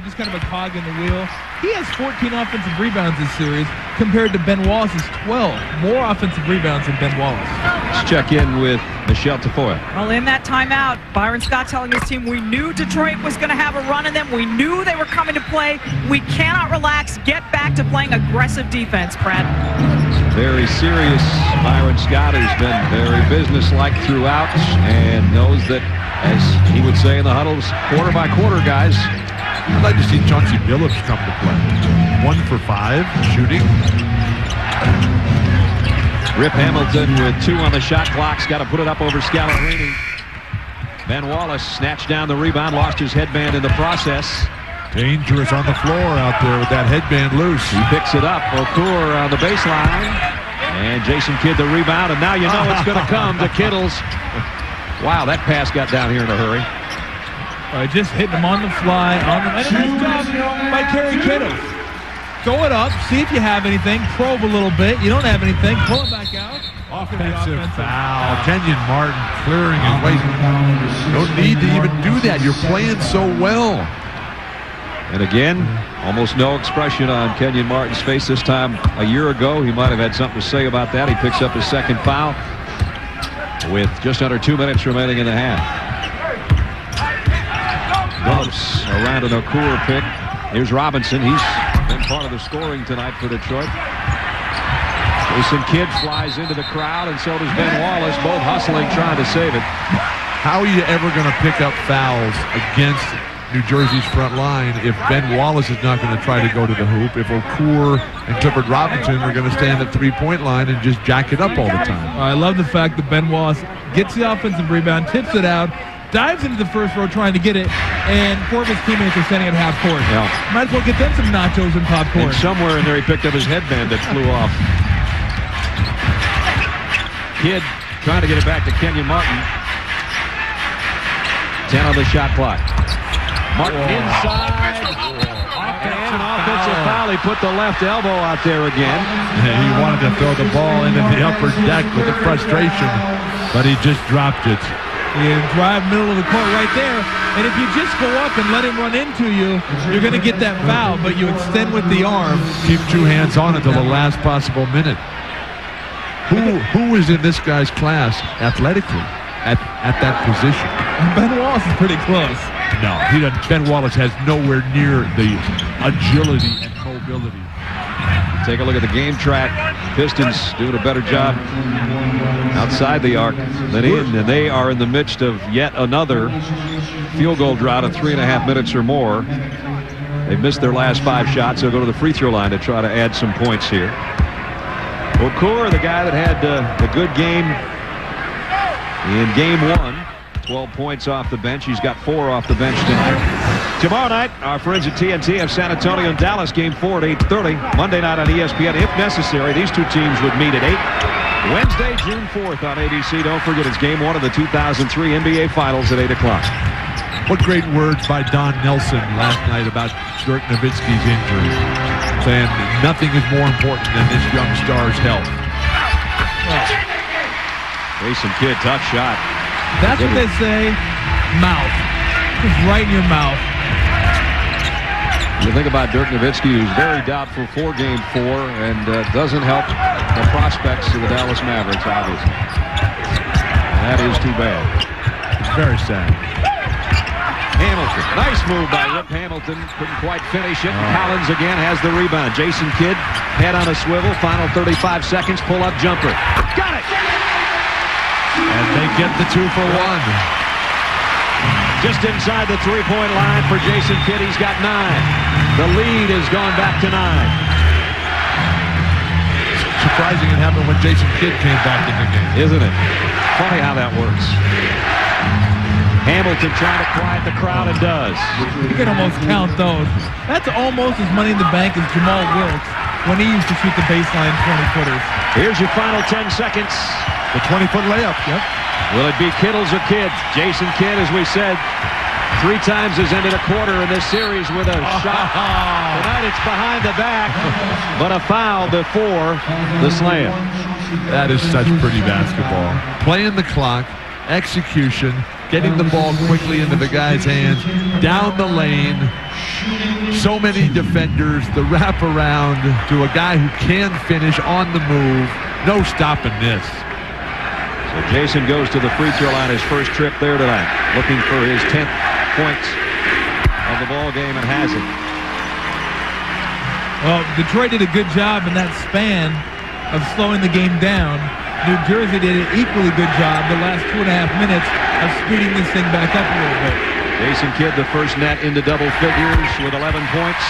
just kind of a cog in the wheel. He has 14 offensive rebounds this series compared to Ben Wallace's 12. More offensive rebounds than Ben Wallace. Let's check in with Michelle Tafoya. Well, in that timeout, Byron Scott telling his team, we knew Detroit was going to have a run in them. We knew they were coming to play. We cannot relax. Get back to playing aggressive defense, Brad. Very serious. Byron Scott has been very businesslike throughout and knows that, as he would say in the huddles, quarter by quarter, guys. I'd like to see Chauncey Billups come to play. 1 for 5 shooting. Rip Hamilton with 2 on the shot clock. Got to put it up over Scalabrini. Ben Wallace snatched down the rebound, lost his headband in the process. Dangerous on the floor out there with that headband loose. He picks it up. Okur on the baseline. And Jason Kidd the rebound. And now you know it's going to come to Kittles. Wow, that pass got down here in a hurry. Just hitting him on the fly. And a nice job by Kerry Kittles. Throw it up. See if you have anything. Probe a little bit. You don't have anything. Pull it back out. Offensive foul. Kenyon Martin clearing his way. No need to even do that. You're playing so well. And again, almost no expression on Kenyon Martin's face this time. A year ago, he might have had something to say about that. He picks up his second foul with just under 2 minutes remaining in the half. Billups around an Okur pick. Here's Robinson. He's been part of the scoring tonight for Detroit. Jason Kidd flies into the crowd, and so does Ben Wallace, both hustling, trying to save it. How are you ever going to pick up fouls against New Jersey's front line if Ben Wallace is not going to try to go to the hoop, if Okur and Clifford Robinson are going to stand at three-point line and just jack it up all the time. I love the fact that Ben Wallace gets the offensive rebound, tips it out, dives into the first row trying to get it, and four of his teammates are standing at half court. Yeah. Might as well get them some nachos and popcorn. And somewhere in there he picked up his headband that flew off. Kidd trying to get it back to Kenyon Martin. 10 on the shot clock. Martin inside. And an offensive foul. He put the left elbow out there again. He wanted to throw the ball into the upper deck with the frustration, but he just dropped it. You drive middle of the court right there, and if you just go up and let him run into you, you're going to get that foul, but you extend with the arm. Keep two hands on it till the last possible minute. Who is in this guy's class athletically at that position? Ben Wallace is pretty close. No, he doesn't. Ben Wallace has nowhere near the agility and mobility. Take a look at the game track. Pistons doing a better job outside the arc than in, and they are in the midst of yet another field goal drought of 3.5 minutes or more. They've missed their last 5 shots. They'll go to the free throw line to try to add some points here. Okur, the guy that had the good game in game 1. 12 points off the bench. He's got 4 off the bench tonight. Tomorrow night, our friends at TNT have San Antonio and Dallas game 4 at 8:30. Monday night on ESPN, if necessary. These two teams would meet at 8. Wednesday, June 4th on ABC. Don't forget, it's game 1 of the 2003 NBA Finals at 8 o'clock. What great words by Don Nelson last night about Dirk Nowitzki's injury. Saying nothing is more important than this young star's health. Jason Kidd, tough shot. That's what they say, mouth. Just right in your mouth. You think about Dirk Nowitzki, who's very doubtful for game 4 and doesn't help the prospects of the Dallas Mavericks, obviously. And that is too bad. It's very sad. Hamilton. Nice move by Rip Hamilton. Couldn't quite finish it. Collins again has the rebound. Jason Kidd, head on a swivel. Final 35 seconds. Pull-up jumper. Got it! And they get the 2 for 1. Just inside the three-point line for Jason Kidd. He's got 9. The lead has gone back to 9. Surprising it happened when Jason Kidd came back in the game. Isn't it? Funny how that works. Hamilton trying to quiet the crowd and does. You can almost count those. That's almost as money in the bank as Jamal Wilkes when he used to shoot the baseline 20-footers. Here's your final 10 seconds. The 20-foot layup. Yep. Will it be Kittles or Kidd? Jason Kidd, as we said, 3 times has ended a quarter in this series with a shot. Tonight it's behind the back, but a foul before the slam. That is such pretty basketball. Playing the clock, execution, getting the ball quickly into the guy's hands, down the lane. So many defenders, the wraparound to a guy who can finish on the move. No stopping this. So Jason goes to the free throw line, his first trip there tonight, looking for his 10th points of the ball game, and has it. Well, Detroit did a good job in that span of slowing the game down. New Jersey did an equally good job the last 2.5 minutes of speeding this thing back up a little bit. Jason Kidd, the first net into double figures with 11 points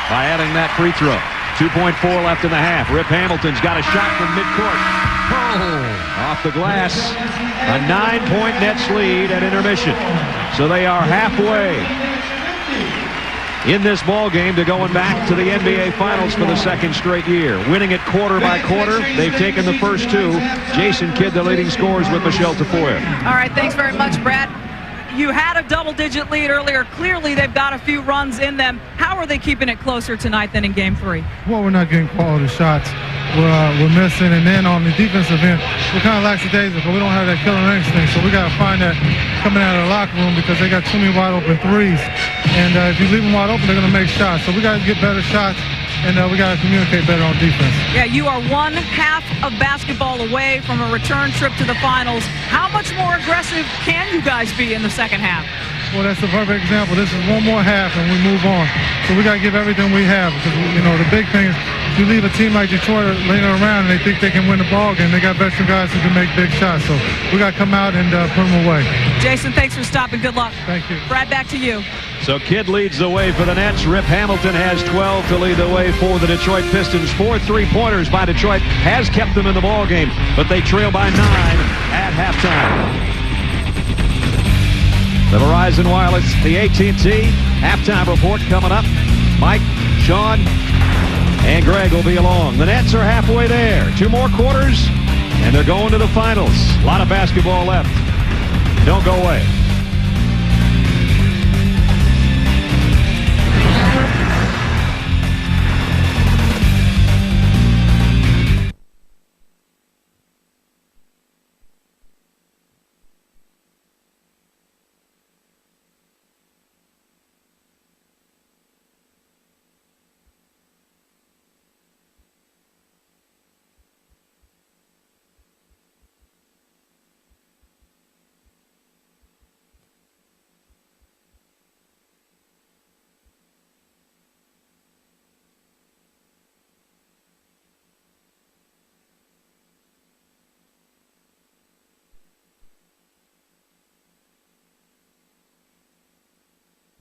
by adding that free throw. 2.4 left in the half. Rip Hamilton's got a shot from midcourt. Off the glass. A 9-point Nets lead at intermission. So they are halfway in this ball game to going back to the NBA Finals for the 2nd straight year. Winning it quarter by quarter. They've taken the first 2. Jason Kidd, the leading scorers with Michelle Tafoya. All right, thanks very much, Brad. You had a double-digit lead earlier. Clearly, they've got a few runs in them. How are they keeping it closer tonight than in Game 3? Well, we're not getting quality shots. We're missing, and then on the defensive end, we're kind of lackadaisical. We don't have that killer instinct, so we got to find that coming out of the locker room because they got too many wide-open threes. And if you leave them wide open, they're going to make shots. So we got to get better shots, and we got to communicate better on defense. Yeah, you are 1 half of basketball away from a return trip to the finals. How much more aggressive can you guys be in the second half? Well, that's a perfect example. This is 1 more half, and we move on. So we got to give everything we have because, the big thing is you leave a team like Detroit laying around and they think they can win the ball game. They got veteran guys who can make big shots. So we got to come out and put them away. Jason, thanks for stopping. Good luck. Thank you. Brad, back to you. So Kidd leads the way for the Nets. Rip Hamilton has 12 to lead the way for the Detroit Pistons. 4 3-pointers by Detroit has kept them in the ball game, but they trail by 9 at halftime. The Verizon Wireless, the AT&T halftime report coming up. Mike, Sean, and Greg will be along. The Nets are halfway there. 2 more quarters, and they're going to the finals. A lot of basketball left. Don't go away.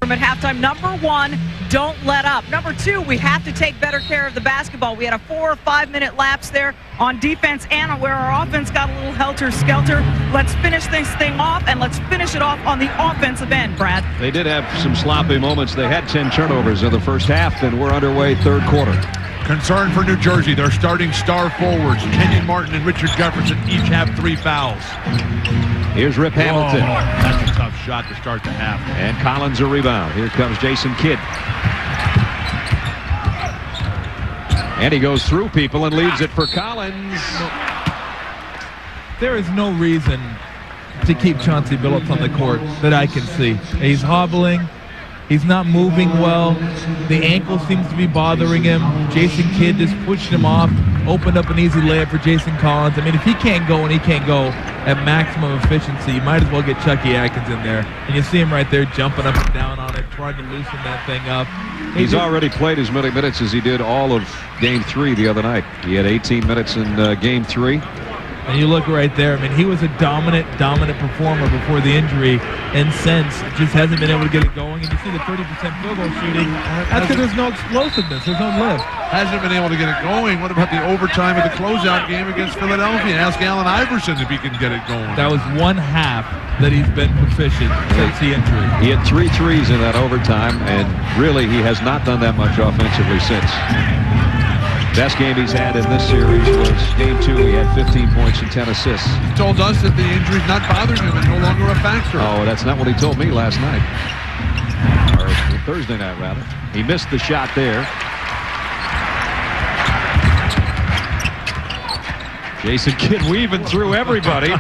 At halftime, number 1, don't let up. Number 2, we have to take better care of the basketball. We had a 4 or 5 minute lapse there on defense and where our offense got a little helter-skelter. Let's finish this thing off, and let's finish it off on the offensive end, Brad. They did have some sloppy moments. They had 10 turnovers in the first half, and we're underway third quarter. Concern for New Jersey. Their starting star forwards, Kenyon Martin and Richard Jefferson, each have 3 fouls. Here's Rip Hamilton. Oh, that's a tough shot to start the half. And Collins a rebound. Here comes Jason Kidd. And he goes through people and leaves it for Collins. There is no reason to keep Chauncey Billups on the court that I can see. He's hobbling. He's not moving well. The ankle seems to be bothering him. Jason Kidd just pushed him off, opened up an easy layup for Jason Collins. I mean, if he can't go and he can't go at maximum efficiency, you might as well get Chucky Atkins in there. And you see him right there jumping up and down on it, trying to loosen that thing up. He's already played as many minutes as he did all of Game 3 the other night. He had 18 minutes in Game 3. And you look right there, I mean, he was a dominant performer before the injury, and since just hasn't been able to get it going. And you see the 30% field goal shooting. That's because there's no explosiveness. There's no lift. Hasn't been able to get it going. What about the overtime of the closeout game against Philadelphia? Ask Allen Iverson if he can get it going. That was 1 half that he's been proficient since the injury. He had 3 threes in that overtime, and really he has not done that much offensively since. Best game he's had in this series was Game 2. He had 15 points and 10 assists. He told us that the injury's not bothering him and no longer a factor. Oh, that's not what he told me last night. Or Thursday night, rather. He missed the shot there. Jason Kidd weaving through everybody.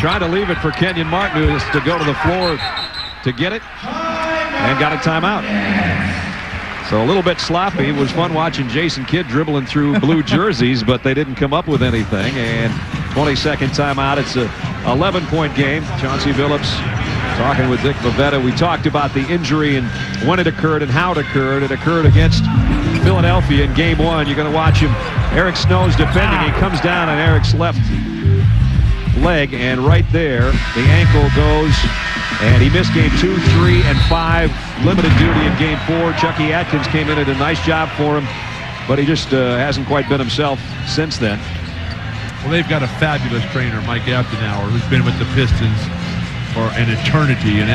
Trying to leave it for Kenyon Martin, who is to go to the floor to get it. And got a timeout. So a little bit sloppy. It was fun watching Jason Kidd dribbling through blue jerseys, but they didn't come up with anything. And 22nd timeout. It's a 11-point game. Chauncey Billups talking with Dick Bavetta. We talked about the injury and when it occurred and how it occurred. It occurred against Philadelphia in Game 1. You're going to watch him. Eric Snow's defending. He comes down on Eric's left leg, and right there, the ankle goes. And he missed Game 2, 3, and 5. Limited duty in Game 4. Chucky Atkins came in and did a nice job for him, but he just hasn't quite been himself since then. Well, they've got a fabulous trainer, Mike Abdenauer, who's been with the Pistons for an eternity. And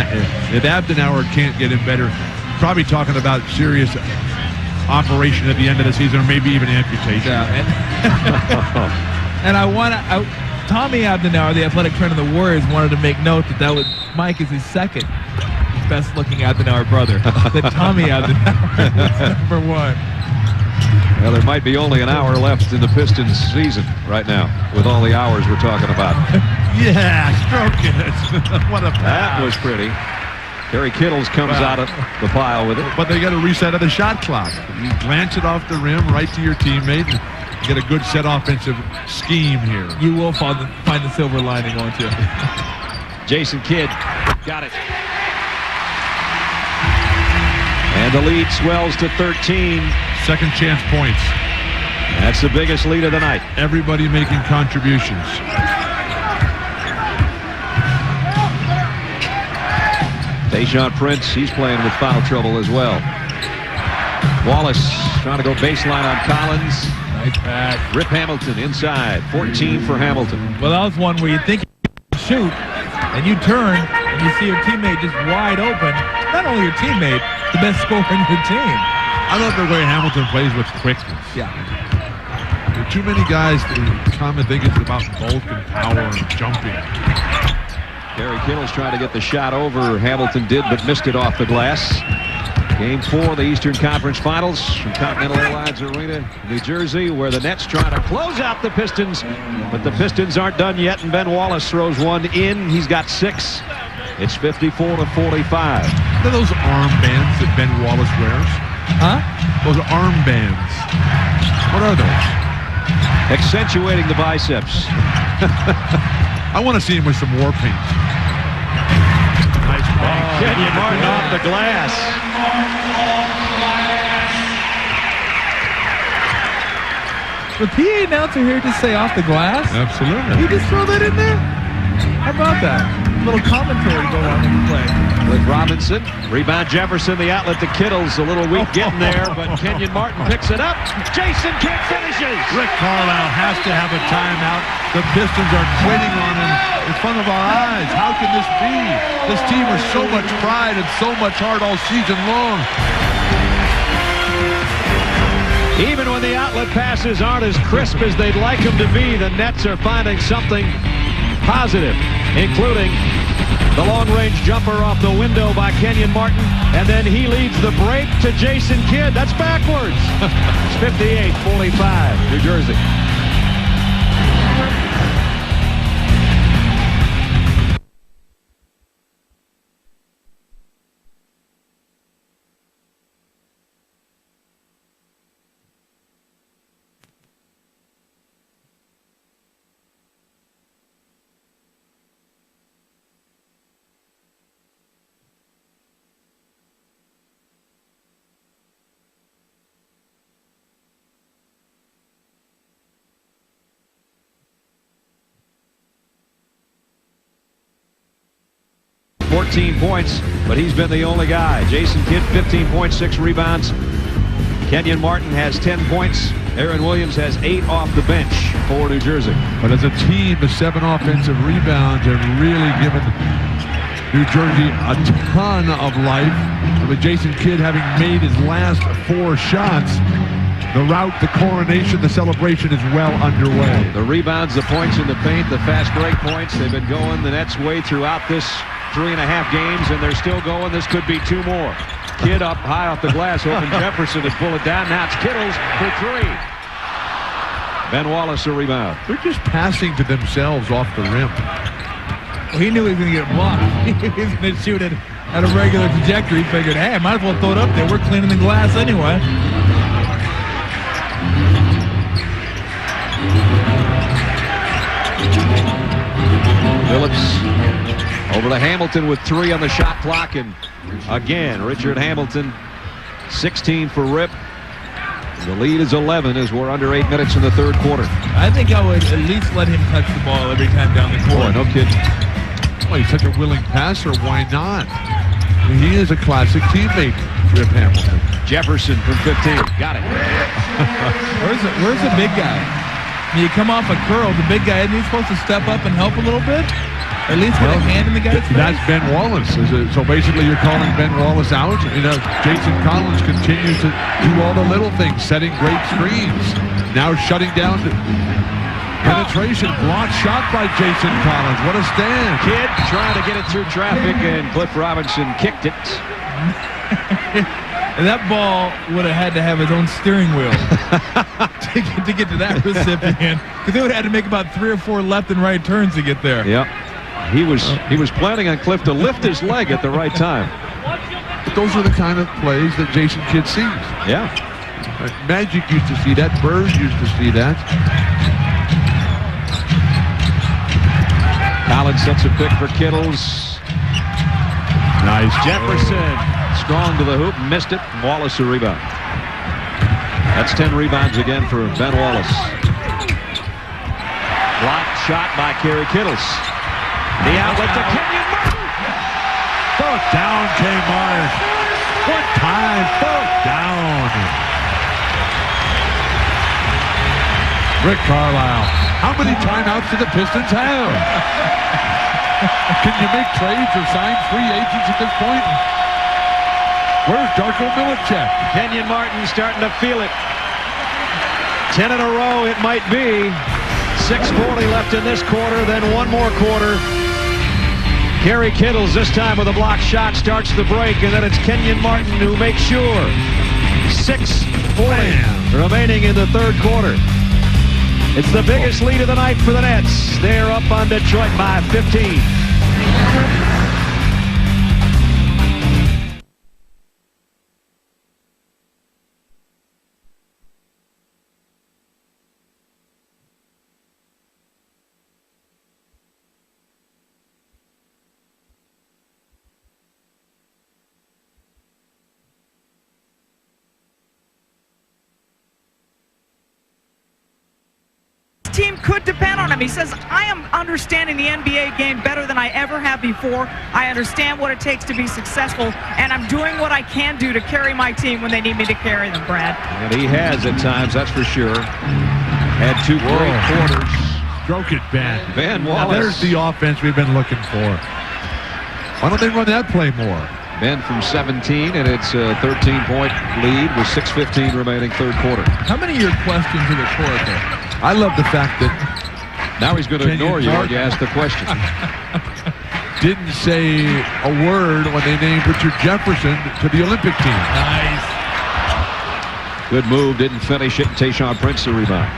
if Abdenauer can't get him better, probably talking about serious operation at the end of the season, or maybe even amputation. Yeah, and Tommy Abdenauer, the athletic trainer of the Warriors, wanted to make note that Mike is his second best-looking Abdenauer brother. That Tommy Abdenauer was number 1. Well, there might be only an hour left in the Pistons season right now, with all the hours we're talking about. Yeah, stroke it. What a pass. That was pretty. Terry Kittles comes out of the pile with it. But they got a reset of the shot clock. You glance it off the rim right to your teammate. Get a good set offensive scheme here. You will find the silver lining, won't you? Jason Kidd got it. And the lead swells to 13. Second chance points. That's the biggest lead of the night. Everybody making contributions. Tayshaun Prince, he's playing with foul trouble as well. Wallace trying to go baseline on Collins. Nice pass. Rip Hamilton inside. 14 for Hamilton. Well, that was one where you think you can shoot, and you turn, and you see your teammate just wide open. Not only your teammate, the best scorer in your team. I love the way Hamilton plays with quickness. Yeah. There are too many guys that common think it's about bulk and power and jumping. Kerry Kittles trying to get the shot over. Hamilton did, but missed it off the glass. Game 4 of the Eastern Conference Finals from Continental Airlines Arena, New Jersey, where the Nets try to close out the Pistons, but the Pistons aren't done yet, and Ben Wallace throws one in. He's got 6. It's 54-45. Are those armbands that Ben Wallace wears? Huh? Those armbands. What are those? Accentuating the biceps. I want to see him with some war paint. Nice ball. Kenyon Martin off the glass. The PA announcer here just say off the glass? Absolutely. You just throw that in there? How about that? A little commentary go on in the play. With Robinson. Rebound Jefferson, the outlet to Kittles. A little weak getting there, but Kenyon Martin picks it up. Jason Kidd finishes. Rick Carlisle has to have a timeout. The Pistons are quitting on him in front of our eyes. How can this be? This team has so much pride and so much heart all season long. Even when the outlet passes aren't as crisp as they'd like them to be, the Nets are finding something positive, including the long-range jumper off the window by Kenyon Martin, and then he leads the break to Jason Kidd. That's backwards. It's 58-45, New Jersey. Points, but he's been the only guy. Jason Kidd, 15 points, 6 rebounds. Kenyon Martin has 10 points. Aaron Williams has 8 off the bench for New Jersey. But as a team, the 7 offensive rebounds have really given New Jersey a ton of life. With Jason Kidd having made his last 4 shots, the route, the coronation, the celebration is well underway. The rebounds, the points in the paint, the fast break points, they've been going the Nets' way throughout this 3.5 games, and they're still going. This could be 2 more. Kidd up high off the glass, hoping Jefferson to pull it down. Now it's Kittles for 3. Ben Wallace a rebound. They're just passing to themselves off the rim. Well, he knew he was going to get blocked. He was going to shoot it at a regular trajectory. He figured, hey, I might as well throw it up there. We're cleaning the glass anyway. Phillips over to Hamilton with 3 on the shot clock, and again, Richard Hamilton, 16 for Rip. The lead is 11 as we're under 8 minutes in the 3rd quarter. I think I would at least let him touch the ball every time down the court. Boy, no kidding. Well, he's such a willing passer. Why not? I mean, he is a classic teammate, Rip Hamilton. Jefferson from 15. Got it. Where's the big guy? When you come off a curl, the big guy, isn't he supposed to step up and help a little bit? Or at least get a hand in the guy's face? That's Ben Wallace. So basically you're calling Ben Wallace out. You know, Jason Collins continues to do all the little things, setting great screens. Now shutting down penetration. Blocked shot by Jason Collins. What a stand. Kidd trying to get it through traffic, and Cliff Robinson kicked it. And that ball would have had to have his own steering wheel to get to that recipient, because they would have had to make about 3 or 4 left and right turns to get there. Yep. He was planning on Cliff to lift his leg at the right time. But those are the kind of plays that Jason Kidd sees. Yeah. Magic used to see that. Bird used to see that. Collins sets a pick for Kittles. Nice. Jefferson strong to the hoop, missed it. Wallace a rebound. That's 10 rebounds again for Ben Wallace. Blocked shot by Kerry Kittles. The outlet to Kenyon Martin. Foot down, Kmart. One time, foot down. Rick Carlisle. How many timeouts do the Pistons have? Can you make trades or sign free agents at this point? Where's Darko Milicic? Kenyon Martin starting to feel it. 10 in a row it might be. 6:40 left in this quarter, then one more quarter. Kerry Kittles this time with a block shot starts the break, and then it's Kenyon Martin who makes sure. 6:40 remaining in the third quarter. It's the biggest lead of the night for the Nets. They're up on Detroit by 15. Team could depend on him. He says, I am understanding the NBA game better than I ever have before. I understand what it takes to be successful, and I'm doing what I can do to carry my team when they need me to carry them, Brad. And he has at times, that's for sure. Had two great quarters. Stroke it, Ben. Ben Now Wallace. there's the offense we've been looking for. Why don't they run that play more? Ben from 17, and it's a 13-point lead with 6:15 remaining third quarter. How many of your questions are rhetorical? I love the fact that Now he's going to ignore you when you ask the question. didn't say a word when they named Richard Jefferson to the Olympic team. Nice. Good move, didn't finish it. Tayshaun Prince the rebound.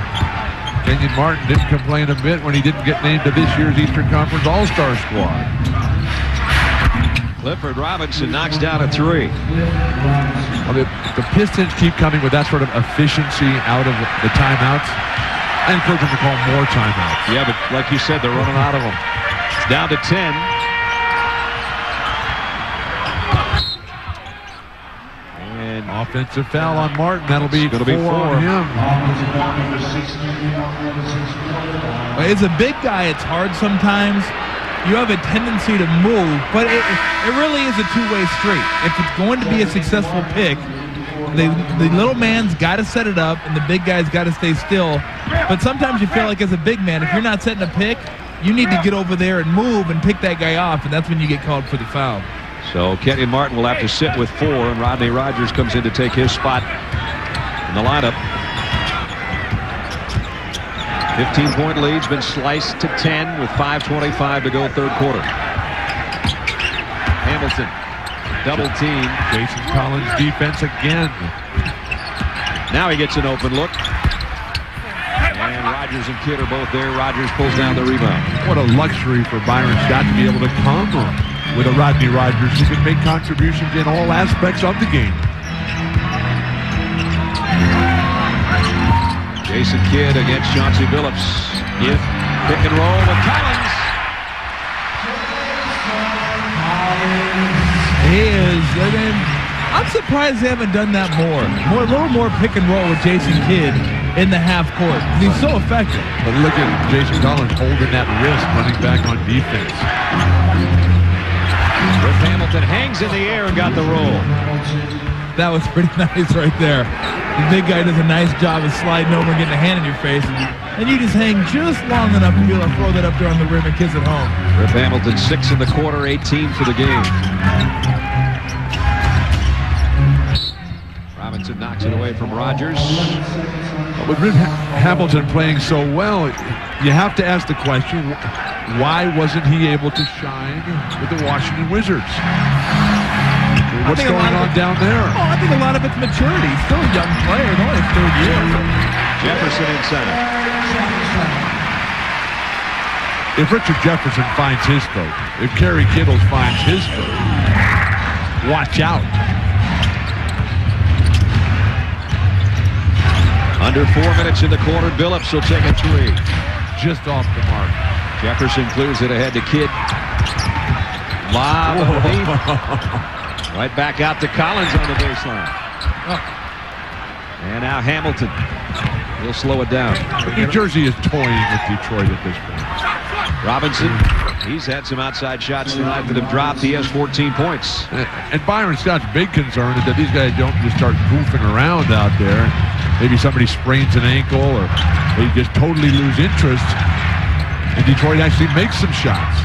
Kenyon Martin didn't complain a bit when he didn't get named to this year's Eastern Conference All-Star squad. Clifford Robinson knocks down a three. Well, the Pistons keep coming with that sort of efficiency out of the timeouts. I encourage them to call more timeouts. Yeah, but like you said, they're running out of them. Down to 10. And Offensive foul on Martin. That'll be gonna be four four. on him. As a big guy, it's hard sometimes. You have a tendency to move, but it really is a two-way street. If it's going to be a successful pick, the little man's got to set it up, and the big guy's got to stay still. But sometimes you feel like as a big man, if you're not setting a pick, you need to get over there and move and pick that guy off, and that's when you get called for the foul. so Kenyon Martin will have to sit with 4, and Rodney Rogers comes in to take his spot in the lineup. 15-point lead's been sliced to 10 with 5:25 to go third quarter. Hamilton, double team. Jason Collins' defense again. Now he gets an open look. And Rogers and Kidd are both there. Rogers pulls down the rebound. What a luxury for Byron Scott to be able to come with a Rodney Rogers who can make contributions in all aspects of the game. Jason Kidd against Chauncey Billups. Pick and roll with Collins. He is. I mean, I'm surprised they haven't done that more. A little more pick and roll with Jason Kidd in the half court. He's so effective. But look at Jason Collins holding that wrist, running back on defense. Rip Hamilton hangs in the air and got the roll. That was pretty nice right there. The big guy does a nice job of sliding over and getting a hand in your face. And you just hang just long enough to be able to throw that up there on the rim and kiss it home. Rip Hamilton 6 in the quarter, 18 for the game. Robinson knocks it away from Rogers. With Rip Hamilton playing so well, you have to ask the question, why wasn't he able to shine with the Washington Wizards? What's going on down there? Oh, I think a lot of it's maturity. He's still a young player. He's only his third year. Jefferson in center. If Richard Jefferson finds his throat, if Kerry Kittles finds his throat, watch out. Under 4 minutes in the quarter, Billups will take a three. Just off the mark. Jefferson clears it ahead to Kidd. Lob underneath. Right back out to Collins on the baseline. And now Hamilton. He'll slow it down. New Jersey is toying with Detroit at this point. Robinson, he's had some outside shots tonight that have dropped. He has 14 points. And Byron Scott's big concern is that these guys don't just start goofing around out there. Maybe somebody sprains an ankle or they just totally lose interest. And Detroit actually makes some shots.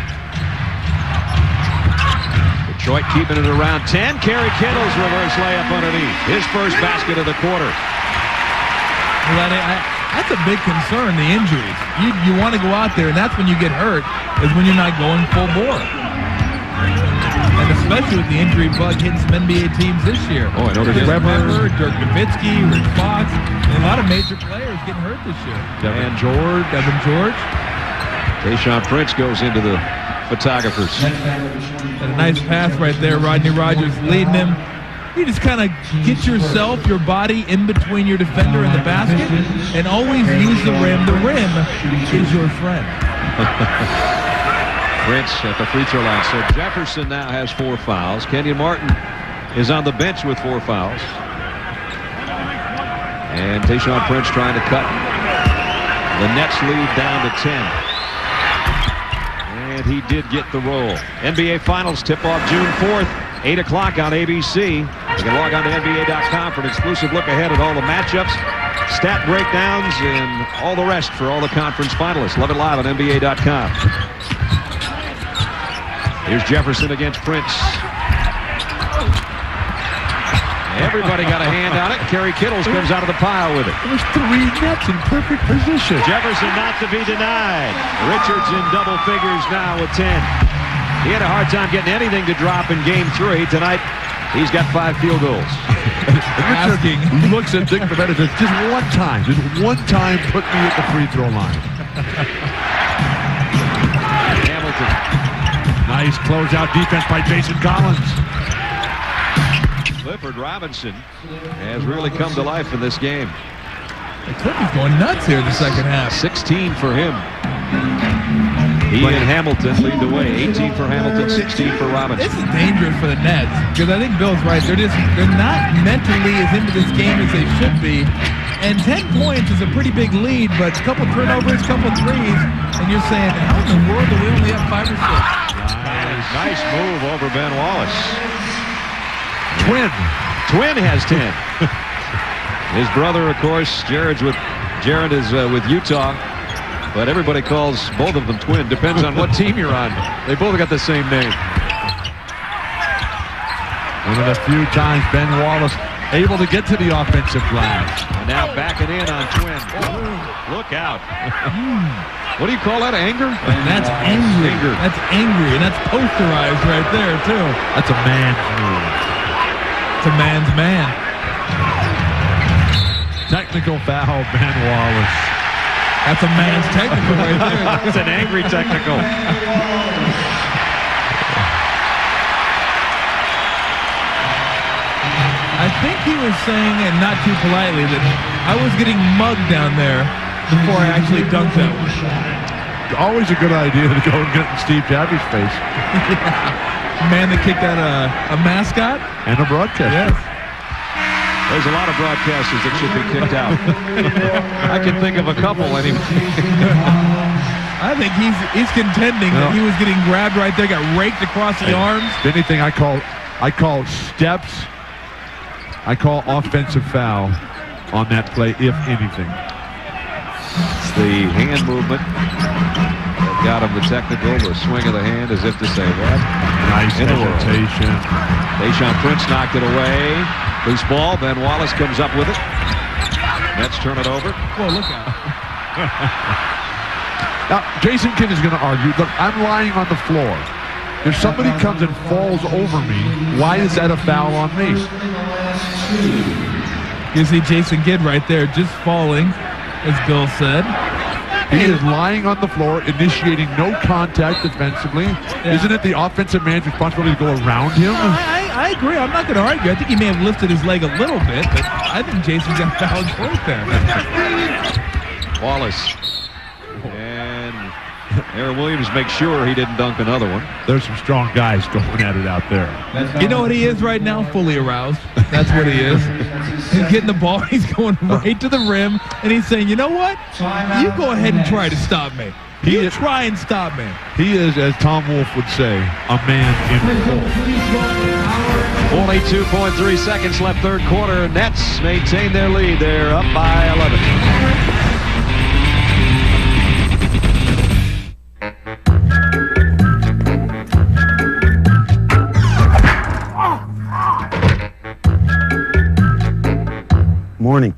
Detroit keeping it around 10. Kerry Kittle's reverse layup underneath. His first basket of the quarter. Well, that's a big concern, the injuries. You want to go out there, and that's when you get hurt, is when you're not going full bore. And especially with the injury bug hitting some NBA teams this year. Oh, I know there's Weber, Dirk Nowitzki, Rich Fox, and a lot of major players getting hurt this year. Devin George. Tayshaun Prince goes into the photographers. And a nice pass right there. Rodney Rogers leading him. You just kind of get yourself, your body in between your defender and the basket, and always use the rim. The rim is your friend. Prince at the free throw line. So Jefferson now has 4 fouls. Kenyon Martin is on the bench with 4 fouls. And Tayshaun Prince trying to cut the Nets lead down to 10. And he did get the roll. NBA Finals tip-off June 4th, 8 o'clock on ABC. You can log on to NBA.com for an exclusive look ahead at all the matchups, stat breakdowns, and all the rest for all the conference finalists. Love it live on NBA.com. Here's Jefferson against Prince. Everybody got a hand on it. Kerry Kittles comes out of the pile with it. There's 3 Nets in perfect position. Jefferson not to be denied. Richards in double figures now with 10. He had a hard time getting anything to drop in Game 3. Tonight, he's got 5 field goals. Richard looks at Dick Bavetta and says, just one time put me at the free throw line. Hamilton. Nice closeout defense by Jason Collins. Clifford Robinson has really come to life in this game. Clifford's going nuts here in the second half. 16 for him. He and Hamilton lead the way. 18 for Hamilton, 16 for Robinson. This is dangerous for the Nets because I think Bill's right. They're not mentally as into this game as they should be. And 10 points is a pretty big lead, but a couple turnovers, a couple threes, and you're saying, how in the world do we only have 5 or 6? Nice move over Ben Wallace. Twin has 10. His brother, of course, Jared is with Utah. But everybody calls both of them Twin. Depends on what team you're on. They both got the same name. One of the few times Ben Wallace able to get to the offensive glass. And now backing in on Twin. Look out. What do you call that? Anger? That's angry. That's angry, and that's posterized right there, too. That's a man's move. It's a man's man. Technical foul, Ben Wallace. That's a man's technical right there. That's an angry technical. I think he was saying, and not too politely, that I was getting mugged down there before I actually dunked that one. Always a good idea to go and get in Steve Jaffe's face. Yeah. Man that kicked out a mascot. And a broadcaster. Yes. There's a lot of broadcasters that should be kicked out. I can think of a couple anyway. I think he's contending that he was getting grabbed right there, got raked across the arms. If anything, I call steps. I call offensive foul on that play, if anything. It's the hand movement that got him the technical, the swing of the hand, as if to say, what? Nice hesitation. Tayshaun Prince knocked it away. Loose ball. Ben Wallace comes up with it. Nets turn it over. Whoa, look out. Now, Jason Kidd is going to argue, look, I'm lying on the floor. If somebody comes and falls over me, why is that a foul on me? You see Jason Kidd right there just falling, as Bill said. He is lying on the floor, initiating no contact defensively. Yeah. Isn't it the offensive man's responsibility to go around him? I agree. I'm not going to argue. I think he may have lifted his leg a little bit, but I think Jason got fouled right there. Wallace. And Aaron Williams makes sure he didn't dunk another one. There's some strong guys going at it out there. You know what he is right now? Fully aroused. That's what he is. He's getting the ball. He's going right to the rim, and he's saying, you know what? You go ahead and try to stop me. You try and stop me. He is, as Tom Wolfe would say, a man in full. Only 2.3 seconds left third quarter. Nets maintain their lead. They're up by 11. Morning.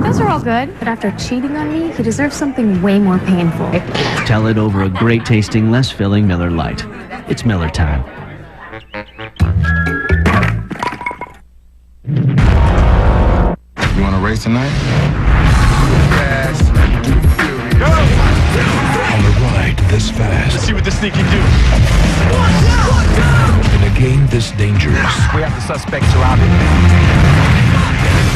Those are all good, but after cheating on me, he deserves something way more painful. Tell it over a great tasting, less filling Miller Lite. It's Miller time. You want to race tonight? Go! On a ride this fast. Let's see what this thing can do. In a game this dangerous. We have the suspect surrounded.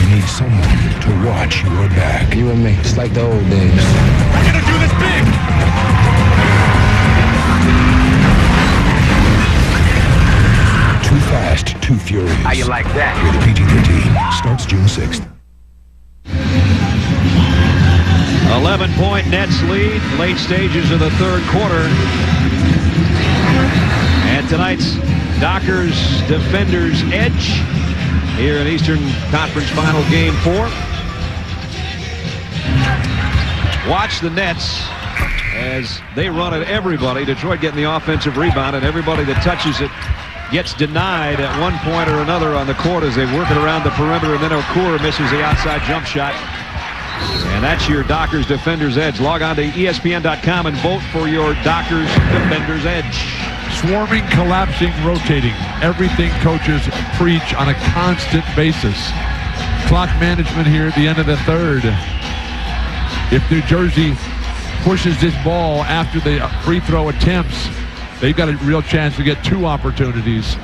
You need someone to watch your back. You and me, just like the old days. We're gonna do this big! Too Fast, Too Furious. How you like that? Rated PG-13. Starts June 6th. 11-point Nets lead, late stages of the third quarter. And tonight's Dockers Defenders edge here in Eastern Conference Final Game 4. Watch the Nets as they run at everybody. Detroit getting the offensive rebound, and everybody that touches it gets denied at one point or another on the court as they work it around the perimeter, and then Okur misses the outside jump shot. And that's your Dockers Defenders Edge. Log on to ESPN.com and vote for your Dockers Defenders Edge. Swarming, collapsing, rotating. Everything coaches preach on a constant basis. Clock management here at the end of the third. If New Jersey pushes this ball after the free throw attempts, they've got a real chance to get two opportunities.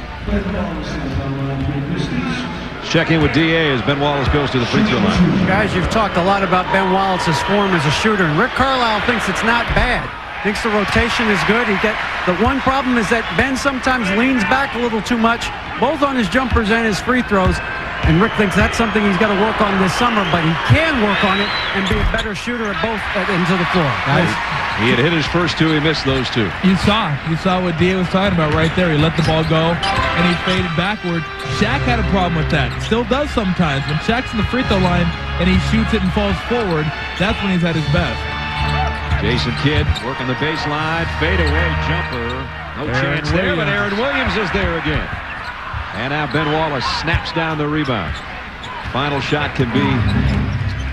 Check in with DA as Ben Wallace goes to the free throw line. Guys, you've talked a lot about Ben Wallace's form as a shooter, and Rick Carlisle thinks it's not bad. Thinks the rotation is good. The one problem is that Ben sometimes leans back a little too much, both on his jumpers and his free throws. And Rick thinks that's something he's got to work on this summer, but he can work on it and be a better shooter at both ends of the floor. Guys. He had hit his first two. He missed those two. You saw what DA was talking about right there. He let the ball go, and he faded backward. Shaq had a problem with that. Still does sometimes. When Shaq's in the free throw line and he shoots it and falls forward, that's when he's at his best. Jason Kidd working the baseline. Fadeaway jumper. No chance there, but Aaron Williams is there again. And now Ben Wallace snaps down the rebound. Final shot can be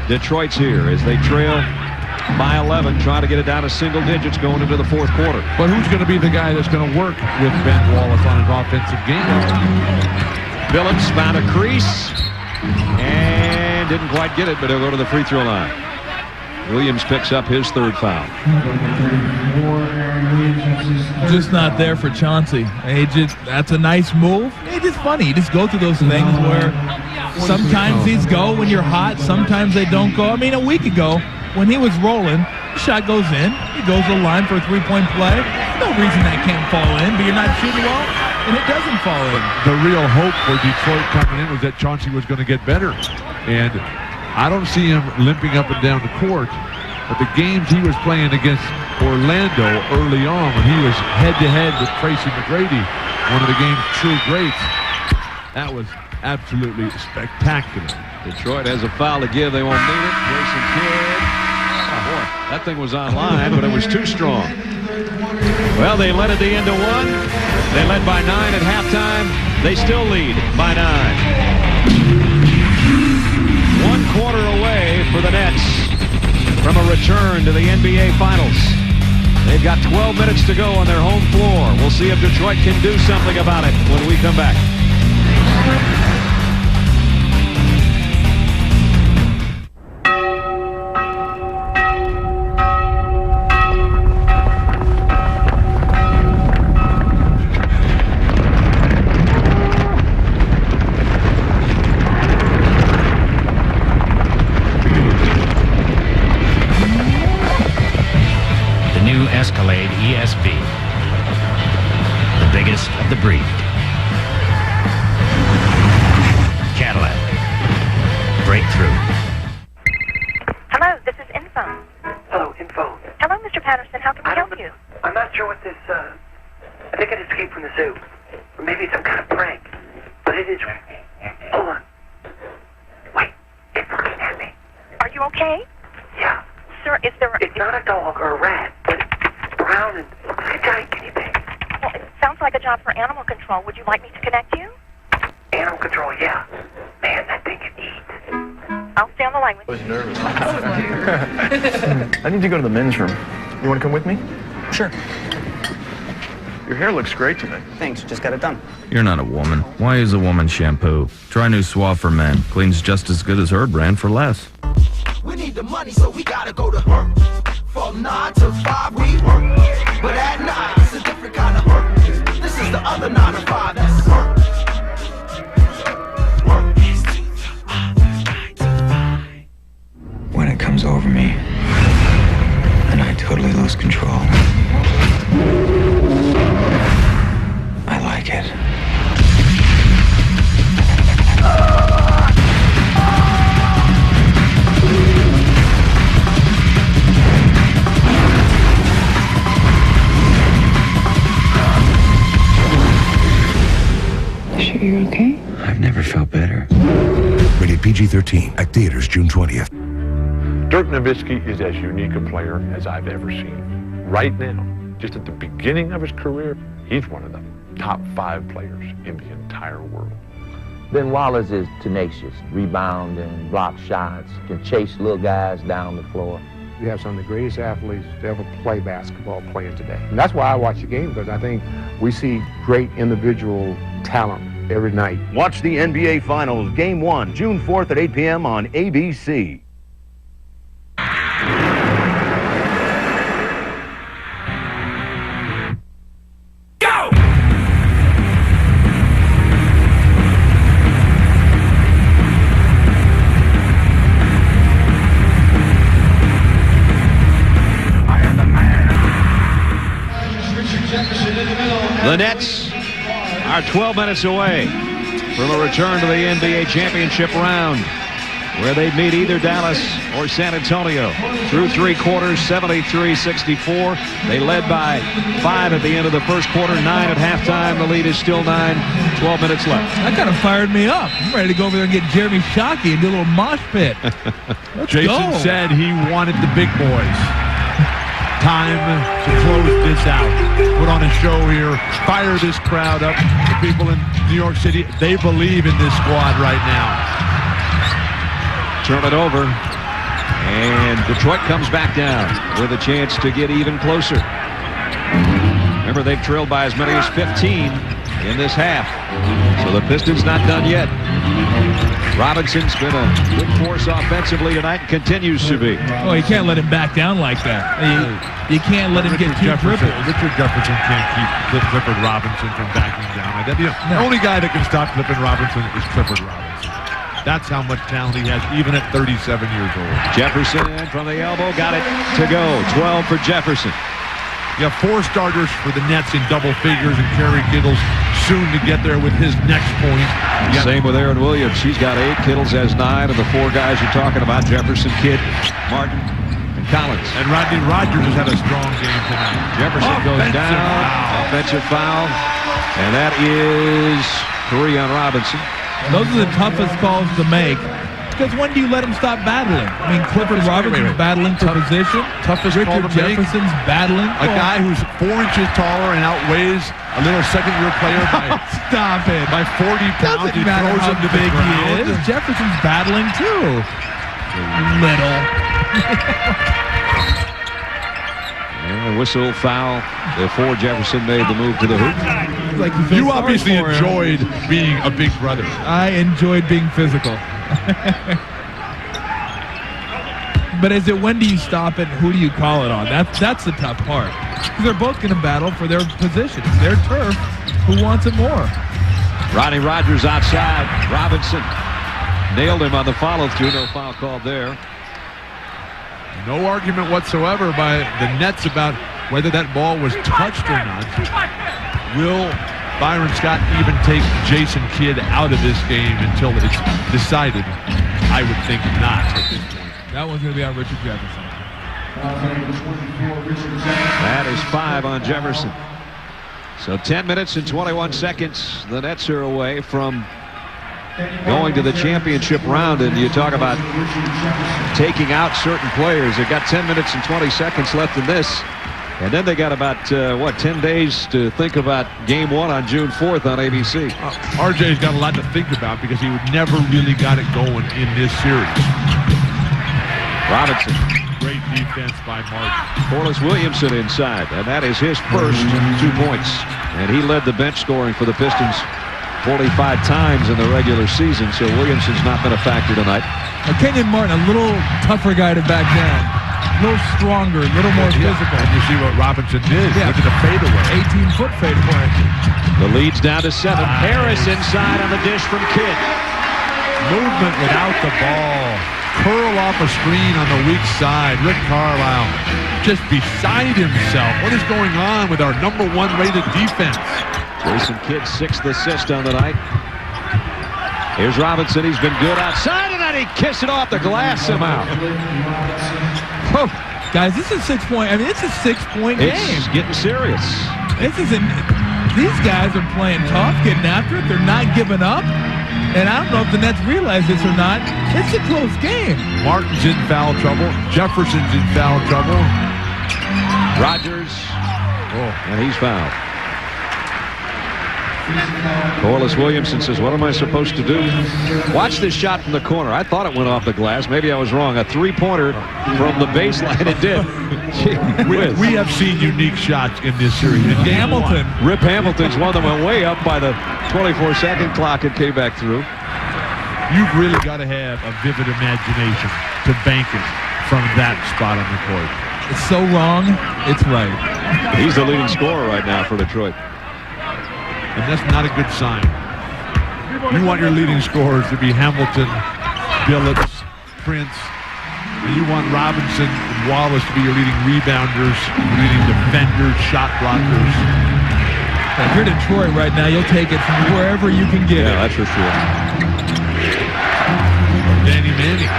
Detroit's here as they trail by 11, trying to get it down to single digits going into the fourth quarter. But who's going to be the guy that's going to work with Ben Wallace on his offensive game? Billups found a crease and didn't quite get it, but he'll go to the free throw line. Williams picks up his third foul. Just not there for Chauncey. That's a nice move. It's just funny. You just go through those things where sometimes these go when you're hot, sometimes they don't go. I mean, a week ago, when he was rolling, the shot goes in. He goes to the line for a three-point play. No reason that can't fall in, but you're not shooting well, and it doesn't fall in. The real hope for Detroit coming in was that Chauncey was going to get better. And I don't see him limping up and down the court, but the games he was playing against Orlando early on when he was head-to-head with Tracy McGrady, one of the game's true greats, that was absolutely spectacular. Detroit has a foul to give. They won't need it. Jason Kidd. Oh, boy, that thing was online, but it was too strong. Well, they led at the end of one. They led by 9 at halftime. They still lead by 9. 1 quarter away for the Nets from a return to the NBA Finals. They've got 12 minutes to go on their home floor. We'll see if Detroit can do something about it when we come back. best of the breed. Cadillac. Breakthrough. Hello, this is Info. Hello, Info. Hello, Mr. Patterson. How can we help you? I'm not sure what this, I think it escaped from the zoo. Or maybe some kind of prank. But it is... Hold on. Wait, it's looking at me. Are you okay? Yeah. Sir, is there... It's not a dog or a rat, but it's brown and looks like a giant guinea pig. Well, it sounds like a job for animal control. Would you like me to connect you? Animal control, yeah. Man, that thing can eat. I'll stay on the line with you. I was nervous. I need to go to the men's room. You want to come with me? Sure. Your hair looks great today. Thanks, just got it done. You're not a woman. Why use a woman's shampoo? Try new Suave for men. Cleans just as good as her brand for less. We need the money, so we gotta go to work. From 9 to 5 we work. But at night, it's a different kind of work. This is the other 9 to 5, that's work. When it comes over me, and I totally lose control, I like it. You sure you're okay? I've never felt better. Rated PG-13 at theaters June 20th. Dirk Nowitzki is as unique a player as I've ever seen. Right now, just at the beginning of his career, he's one of the top 5 players in the entire world. Ben Wallace is tenacious, rebounding, block shots, can chase little guys down the floor. You have some of the greatest athletes to ever play basketball playing today. And that's why I watch the game, because I think we see great individual talent every night. Watch the NBA Finals, Game 1, June 4th at 8 p.m. on ABC. The Nets are 12 minutes away from a return to the NBA championship round, where they'd meet either Dallas or San Antonio. Through 3 quarters, 73-64. They led by 5 at the end of the first quarter, 9 at halftime. The lead is still 9, 12 minutes left. That kind of fired me up. I'm ready to go over there and get Jeremy Shockey and do a little mosh pit. Jason said he wanted the big boys. Time to close this out. Put on a show here. Fire this crowd up. The people in New York City, they believe in this squad right now. Turn it over. And Detroit comes back down with a chance to get even closer. Remember, they've trailed by as many as 15 in this half. So the Pistons not done yet. Robinson's been a good force offensively tonight and continues to be. Oh, you can't let him back down like that. You can't let him get too crippled. Richard Jefferson can't keep Clifford Robinson from backing down. The only guy that can stop Clifford Robinson is Clifford Robinson. That's how much talent he has, even at 37 years old. Jefferson from the elbow, got it to go. 12 for Jefferson. You have 4 starters for the Nets in double figures, and Kerry Kittles soon to get there with his next point. Same with Aaron Williams. He's got 8. Kittles has 9. And the 4 guys you're talking about, Jefferson, Kidd, Martin, and Collins. And Rodney Rogers has had a strong game tonight. Jefferson goes down. Offensive foul. And that is 3 on Robinson. Those are the toughest calls to make. Because when do you let him stop battling? I mean, Clifford Robinson's battling for position. Toughest call to Richard Jefferson's battling. A guy who's 4 inches taller and outweighs a little second-year player by stop it. By 40 pounds. Doesn't matter how big he is. Jefferson's battling too. Little. And a whistle foul before Jefferson made the move to the hoop. Like you obviously enjoyed being a big brother. I enjoyed being physical. But is it when do you stop it? Who do you call it on? That's the tough part. Because they're both going to battle for their position. It's their turf. Who wants it more? Rodney Rogers outside. Robinson nailed him on the follow-through. No foul called there. No argument whatsoever by the Nets about whether that ball was touched or not. Will Byron Scott even take Jason Kidd out of this game until it's decided? I would think not at this point. That one's going to be on Richard Jefferson. That is 5 on Jefferson. So 10 minutes and 21 seconds. The Nets are away from going to the championship round, and you talk about taking out certain players. They've got 10 minutes and 20 seconds left in this, and then they got about 10 days to think about game 1 on June 4th on ABC. RJ's got a lot to think about because he never really got it going in this series. Robinson. Great defense by Martin. Corliss Williamson inside, and that is his first 2 points, and he led the bench scoring for the Pistons 45 times in the regular season, so Williamson's not been a factor tonight. Kenyon Martin, a little tougher guy to back down. A little stronger, a little more physical. And you see what Robinson did. Yeah. Look at the fadeaway. 18-foot fadeaway. The lead's down to 7. Harris inside on the dish from Kidd. Movement without the ball. Curl off a screen on the weak side. Rick Carlisle just beside himself. What is going on with our #1 rated defense? Jason Kidd's 6th assist on the night. Here's Robinson. He's been good outside, and then he kissed it off the glass somehow. Oh. Guys, this is 6-point. I mean, it's a 6-point game. It's getting serious. These guys are playing tough, getting after it. They're not giving up. And I don't know if the Nets realize this or not. It's a close game. Martin's in foul trouble. Jefferson's in foul trouble. Rodgers. And he's fouled. Corliss Williamson says, what am I supposed to do? Watch this shot from the corner. I thought it went off the glass. Maybe I was wrong. A 3-pointer from the baseline. It did. We have seen unique shots in this series. Hamilton. Rip Hamilton's one that went way up by the 24-second clock and came back through. You've really got to have a vivid imagination to bank it from that spot on the court. It's so wrong, it's right. He's the leading scorer right now for Detroit. And that's not a good sign. You want your leading scorers to be Hamilton, Billups, Prince, and you want Robinson and Wallace to be your leading rebounders, leading defenders, shot blockers. If you're Detroit right now, you'll take it from wherever you can get it. Yeah, that's for sure. Danny Manning.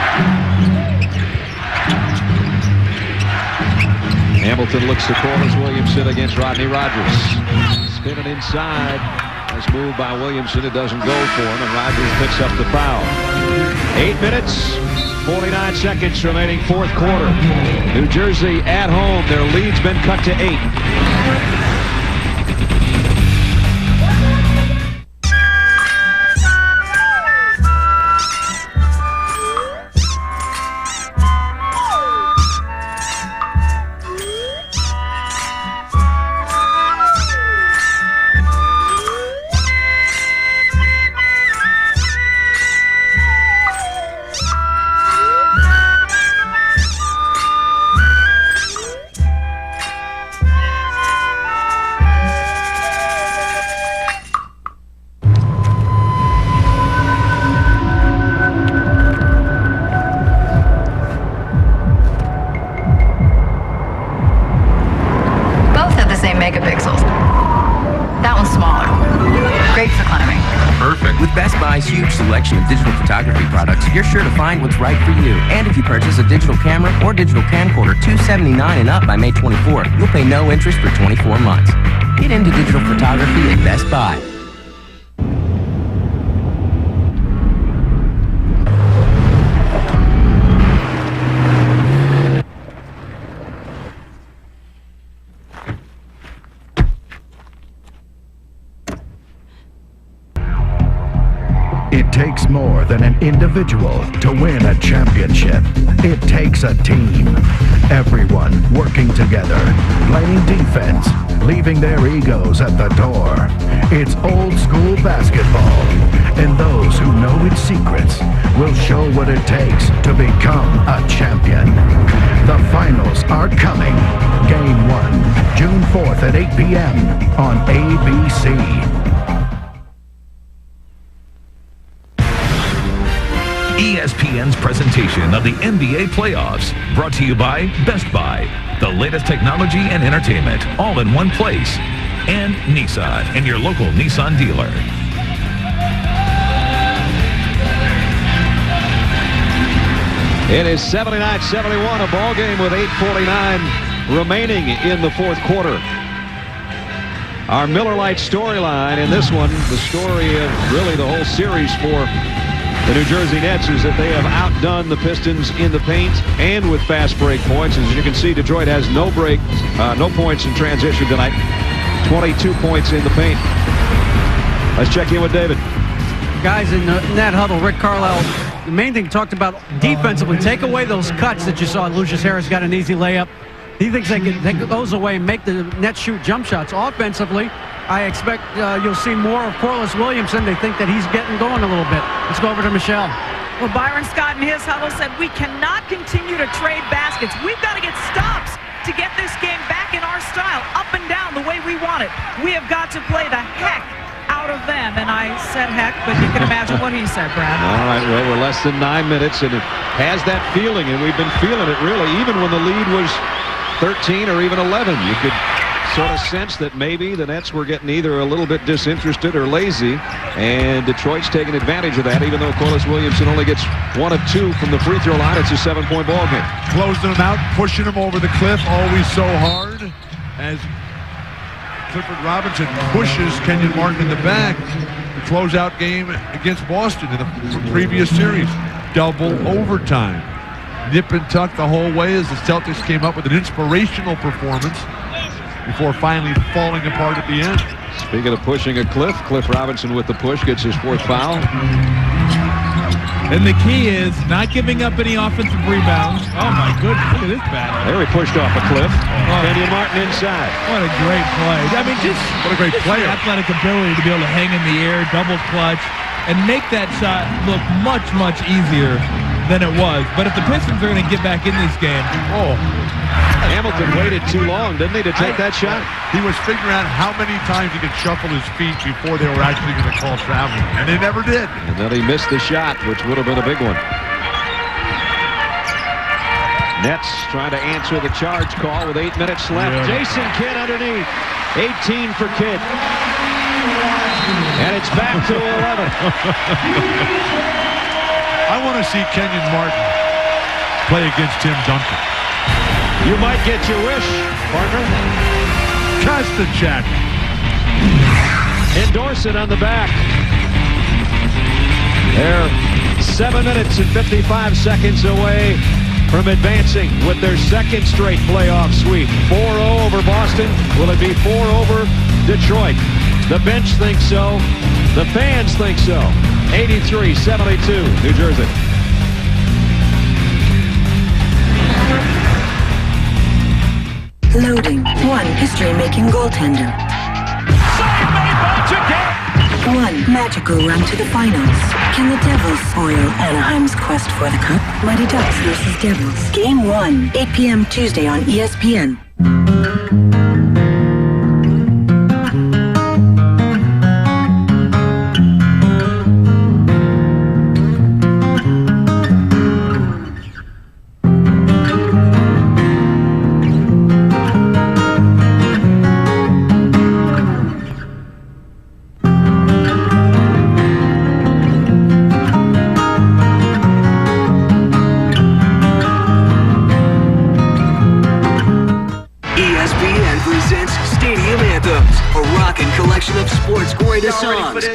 Hamilton looks to Corliss Williamson against Rodney Rogers. Spinning inside. Nice move by Williamson. It doesn't go for him, and Rogers picks up the foul. 8 minutes, 49 seconds remaining, 4th quarter. New Jersey at home. Their lead's been cut to 8. Huge selection of digital photography products, you're sure to find what's right for you. And if you purchase a digital camera or digital camcorder $279 and up by May 24, you'll pay no interest for 24 months. Get into digital photography at Best Buy. It takes more than an individual to win a championship. It takes a team. Everyone working together, playing defense, leaving their egos at the door. It's old school basketball, and those who know its secrets will show what it takes to become a champion. The finals are coming. Game 1, June 4th at 8 p.m. on ABC. ESPN's presentation of the NBA playoffs, brought to you by Best Buy. The latest technology and entertainment, all in one place. and Nissan, and your local Nissan dealer. It is 79-71, a ball game with 8:49 remaining in the fourth quarter. Our Miller Lite storyline in this one, the story of really the whole series for the New Jersey Nets, is that they have outdone the Pistons in the paint and with fast break points. As you can see, Detroit has no points in transition tonight. 22 points in the paint. Let's check in with David. Guys in that huddle, Rick Carlisle, the main thing talked about defensively, take away those cuts that you saw. Lucius Harris got an easy layup. He thinks they can take those away and make the Nets shoot jump shots. Offensively, I expect you'll see more of Corliss Williamson. They think that he's getting going a little bit. Let's go over to Michelle. Well, Byron Scott in his huddle said, we cannot continue to trade baskets. We've got to get stops to get this game back in our style, up and down the way we want it. We have got to play the heck out of them. And I said heck, but you can imagine what he said, Brad. All right, well, we're less than 9 minutes, and it has that feeling, and we've been feeling it really, even when the lead was 13 or even 11. You could sort of sense that maybe the Nets were getting either a little bit disinterested or lazy, and Detroit's taking advantage of that, even though Corliss Williamson only gets 1 of 2 from the free throw line. It's a 7-point ball game. Closing them out, pushing them over the cliff, always so hard, as Clifford Robinson pushes Kenyon Martin in the back. The closeout game against Boston in the previous series. Double overtime. Nip and tuck the whole way as the Celtics came up with an inspirational performance before finally falling apart at the end. Speaking of pushing a cliff, Cliff Robinson with the push gets his 4th foul. And the key is not giving up any offensive rebounds. Oh, my goodness. Look at this battle. There he pushed off a cliff. Kenyon Martin inside. What a great play. I mean, what a great player. Athletic ability to be able to hang in the air, double clutch, and make that shot look much, much easier than it was. But if the Pistons are going to get back in this game, Hamilton waited too long, didn't he, to take that shot? He was figuring out how many times he could shuffle his feet before they were actually going to call traveling, and they never did. And then he missed the shot, which would have been a big one. Nets trying to answer the charge call with 8 minutes left. Yeah. Jason Kidd underneath. 18 for Kidd. And it's back to 11. I want to see Kenyon Martin play against Tim Duncan. You might get your wish, partner. Catch the check. Endorse it on the back. They're 7 minutes and 55 seconds away from advancing with their second straight playoff sweep. 4-0 over Boston. Will it be 4 over Detroit? The bench thinks so. The fans think so. 83-72, New Jersey. Loading. One history-making goaltender. One magical run to the finals. Can the Devils foil Anaheim's quest for the Cup? Mighty Ducks versus Devils. Game 1, 8 p.m. Tuesday on ESPN.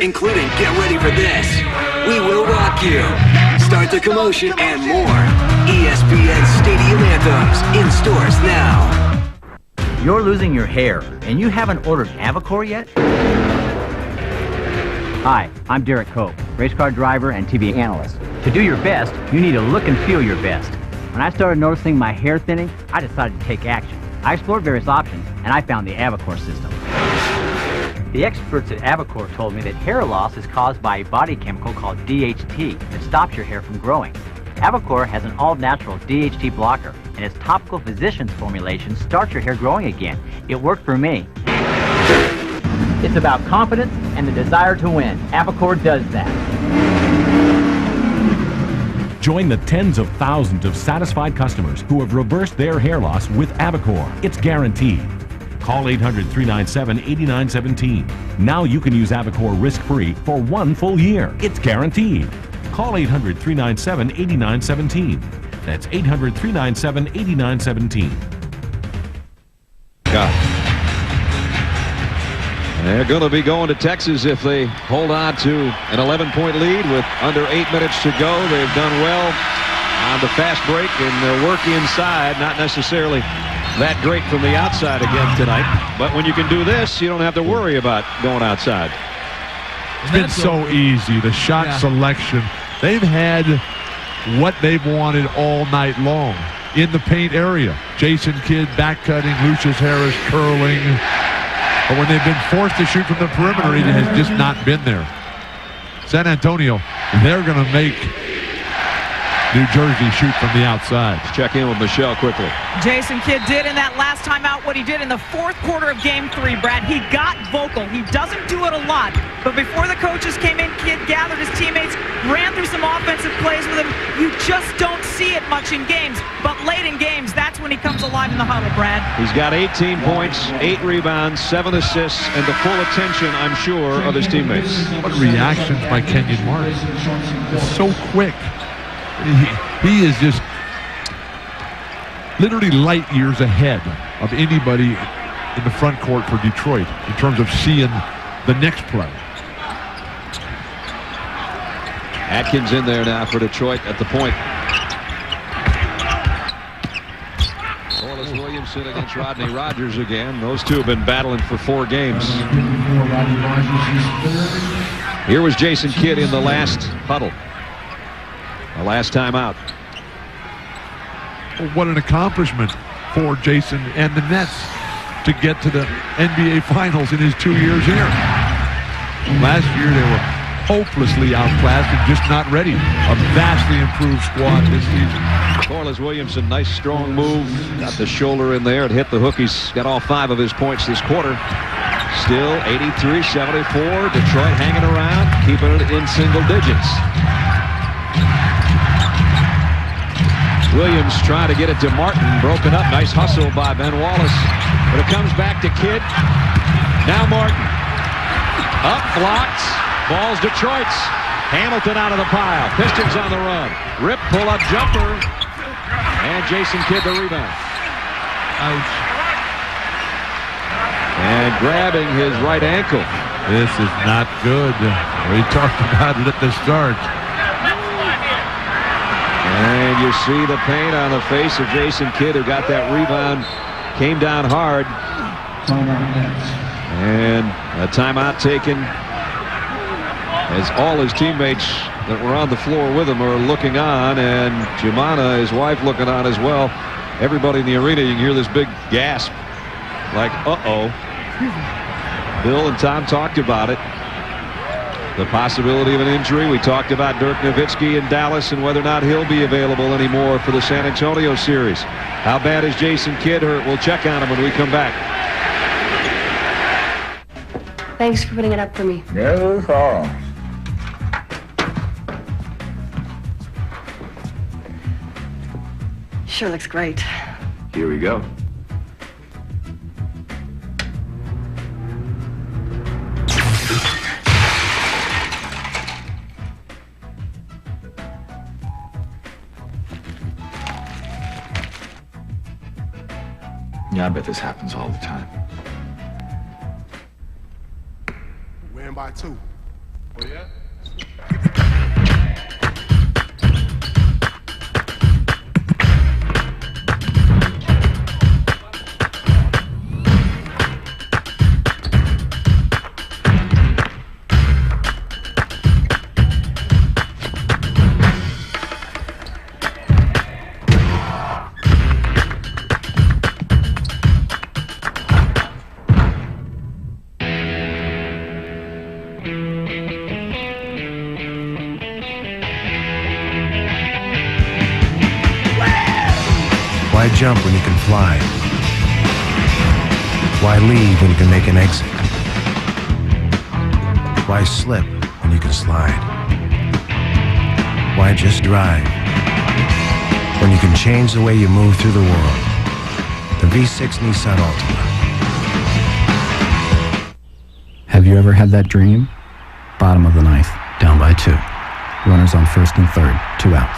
Including Get Ready for This, We Will Rock You, Start the Commotion, and more. ESPN Stadium Anthems in stores now. You're losing your hair, and you haven't ordered Avocor yet? Hi, I'm Derek Cope, race car driver and TV analyst. To do your best, you need to look and feel your best. When I started noticing my hair thinning, I decided to take action. I explored various options, and I found the Avocor system. The experts at Avocor told me that hair loss is caused by a body chemical called DHT that stops your hair from growing. Avocor has an all-natural DHT blocker, and its topical physician's formulation starts your hair growing again. It worked for me. It's about confidence and the desire to win. Avocor does that. Join the tens of thousands of satisfied customers who have reversed their hair loss with Avocor. It's guaranteed. Call 800-397-8917. Now you can use Avacor risk-free for 1 full year. It's guaranteed. Call 800-397-8917. That's 800-397-8917. God. They're going to be going to Texas if they hold on to an 11-point lead with under 8 minutes to go. They've done well on the fast break and their work inside, not necessarily that great from the outside again tonight. But when you can do this, you don't have to worry about going outside. It's been so easy. The shot selection. They've had what they've wanted all night long in the paint area. Jason Kidd back cutting, Lucius Harris curling. But when they've been forced to shoot from the perimeter, it has just not been there. San Antonio, they're going to make New Jersey shoot from the outside. Let's check in with Michelle quickly. Jason Kidd did in that last timeout what he did in the fourth quarter of Game 3, Brad. He got vocal. He doesn't do it a lot, but before the coaches came in, Kidd gathered his teammates, ran through some offensive plays with him. You just don't see it much in games, but late in games, that's when he comes alive in the huddle, Brad. He's got 18 points, 8 rebounds, 7 assists, and the full attention, I'm sure, of his teammates. What reactions by Kenyon Martin. It's so quick. He is just literally light years ahead of anybody in the front court for Detroit in terms of seeing the next play. Atkins in there now for Detroit at the point. Corliss Williamson against Rodney Rogers again. Those two have been battling for 4 games. Here was Jason Kidd in the last huddle. The last time out. Well, what an accomplishment for Jason and the Nets to get to the NBA Finals in his 2 years here. Last year they were hopelessly outclassed and just not ready. A vastly improved squad this season. Corliss Williamson, nice strong move. Got the shoulder in there. It hit the hook. He's got all 5 of his points this quarter. Still 83-74. Detroit hanging around, keeping it in single digits. Williams trying to get it to Martin. Broken up. Nice hustle by Ben Wallace. But it comes back to Kidd. Now Martin. Up, blocked. Ball's Detroit's. Hamilton out of the pile. Pistons on the run. Rip, pull-up jumper. And Jason Kidd the rebound. Ouch. And grabbing his right ankle. This is not good. We talked about it at the start. And you see the pain on the face of Jason Kidd, who got that rebound, came down hard. And a timeout taken as all his teammates that were on the floor with him are looking on, and Jumana, his wife, looking on as well. Everybody in the arena, you can hear this big gasp, like, uh-oh. Bill and Tom talked about it. The possibility of an injury. We talked about Dirk Nowitzki in Dallas and whether or not he'll be available anymore for the San Antonio series. How bad is Jason Kidd hurt? We'll check on him when we come back. Thanks for putting it up for me. No problem. Sure looks great. Here we go. Yeah, I bet this happens all the time. Win by 2. Oh, yeah? Why jump when you can fly? Why leave when you can make an exit? Why slip when you can slide? Why just drive when you can change the way you move through the world? The V6 Nissan Altima. Have you ever had that dream? Bottom of the ninth, down by 2. Runners on first and third, 2 outs.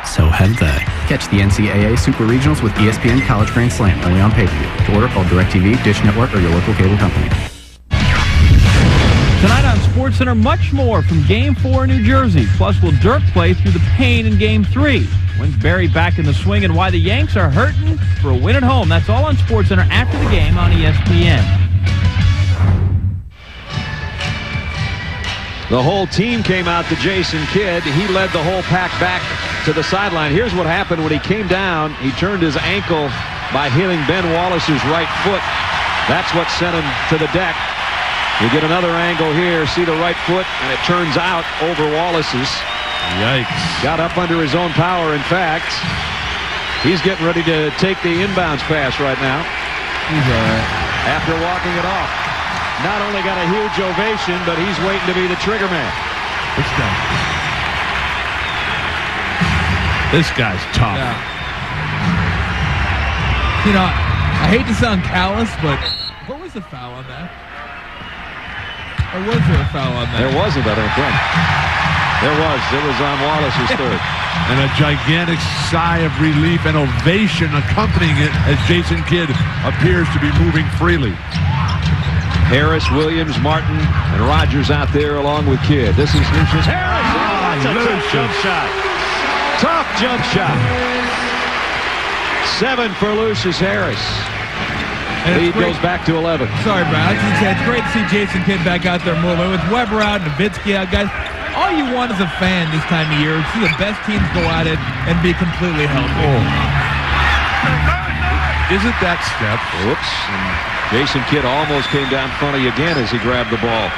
So have they. Catch the NCAA Super Regionals with ESPN College Grand Slam only on pay-per-view. To order, call DirecTV, Dish Network, or your local cable company. Tonight on SportsCenter, much more from Game 4 in New Jersey. Plus, will Dirk play through the pain in Game 3? When's Barry back in the swing and why the Yanks are hurting for a win at home? That's all on SportsCenter after the game on ESPN. The whole team came out to Jason Kidd. He led the whole pack back to the sideline. Here's what happened when he came down. He turned his ankle by hitting Ben Wallace's right foot. That's what sent him to the deck. You get another angle here. See the right foot, and it turns out over Wallace's. Yikes. Got up under his own power, in fact. He's getting ready to take the inbounds pass right now. He's all right. After walking it off. Not only got a huge ovation, but he's waiting to be the trigger man. This guy's tough. Yeah. You know, I hate to sound callous, but what was the foul on that? Or was there a foul on that? There wasn't, I don't think. There was. It was on Wallace's third. And a gigantic sigh of relief and ovation accompanying it as Jason Kidd appears to be moving freely. Harris, Williams, Martin, and Rogers out there along with Kidd. This is Lucius Harris. Oh, that's a tough jump shot. Tough jump shot. 7 for Lucius Harris. Lead goes back to 11. Sorry, Brad. I was going to say, it's great to see Jason Kidd back out there moving. With Weber out, Nowitzki out, guys. All you want as a fan this time of year is see the best teams go at it and be completely healthy. Isn't that step? Whoops. And Jason Kidd almost came down funny again as he grabbed the ball.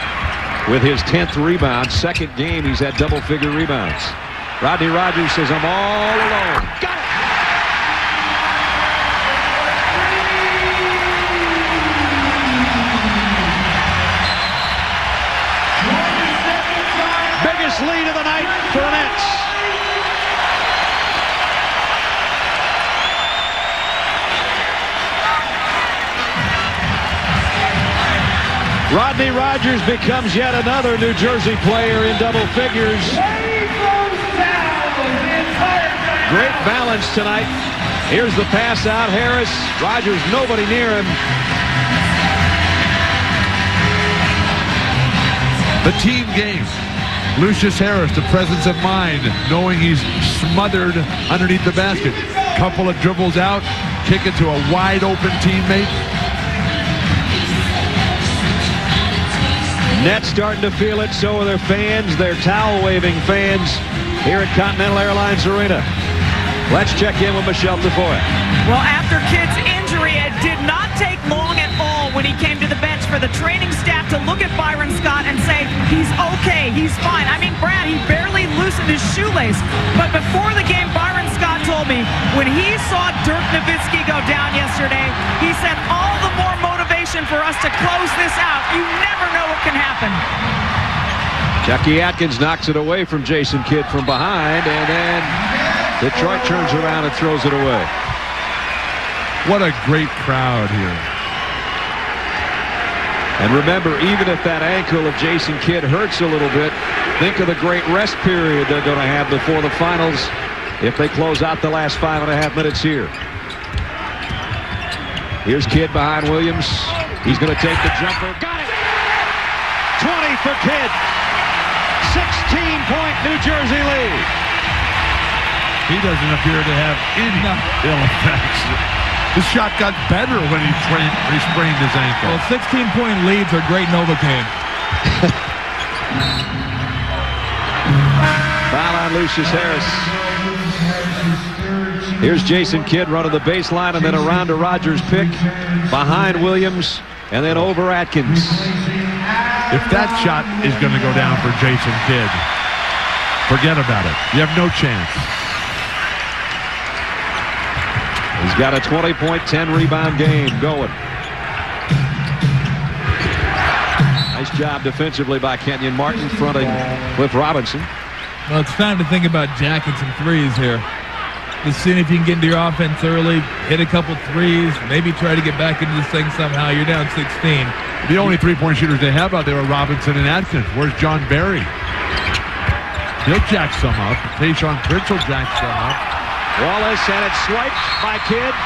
With his 10th rebound, second game he's had double-figure rebounds. Rodney Rogers says, I'm all alone. Got it! Biggest lead of the night for the Nets. Rodney Rogers becomes yet another New Jersey player in double figures. Great balance tonight. Here's the pass out. Harris, Rogers, nobody near him. The team game. Lucius Harris, the presence of mind, knowing he's smothered underneath the basket. Couple of dribbles out, kick it to a wide open teammate. Nets starting to feel it, so are their fans, their towel-waving fans here at Continental Airlines Arena. Let's check in with Michelle Tafoya. Well, after Kidd's injury, it did not take long at all when he came to the bench for the training staff to look at Byron Scott and say, he's okay, he's fine. I mean, Brad, he barely loosened his shoelace. But before the game, Byron Scott told me when he saw Dirk Nowitzki go down yesterday, he said, all the more motivation for us to close this out. You never know what can happen. Chucky Atkins knocks it away from Jason Kidd from behind, and then Detroit turns around and throws it away. What a great crowd here. And remember, even if that ankle of Jason Kidd hurts a little bit, think of the great rest period they're going to have before the finals if they close out the last 5.5 minutes here. Here's Kidd behind Williams. He's going to take the jumper. Got it! 20 for Kidd. 16-point New Jersey lead. He doesn't appear to have any ill effects. The shot got better when he sprained his ankle. Well, 16-point leads are great Novocaine. Foul on Lucius Harris. Here's Jason Kidd running the baseline and then around to Rogers' pick. Behind Williams and then over Atkins. If that shot is going to go down for Jason Kidd, forget about it. You have no chance. He's got a 20-point, 10-rebound game going. Nice job defensively by Kenyon Martin fronting Cliff Robinson. Well, it's time to think about jacking some threes here. to see if you can get into your offense early, hit a couple threes, maybe try to get back into this thing somehow. You're down 16. The only three-point shooters they have out there are Robinson and Atkins. Where's John Barry? He'll jack some up. Tayshaun Prince will jack some up. Wallace, and it's swiped by Kidd.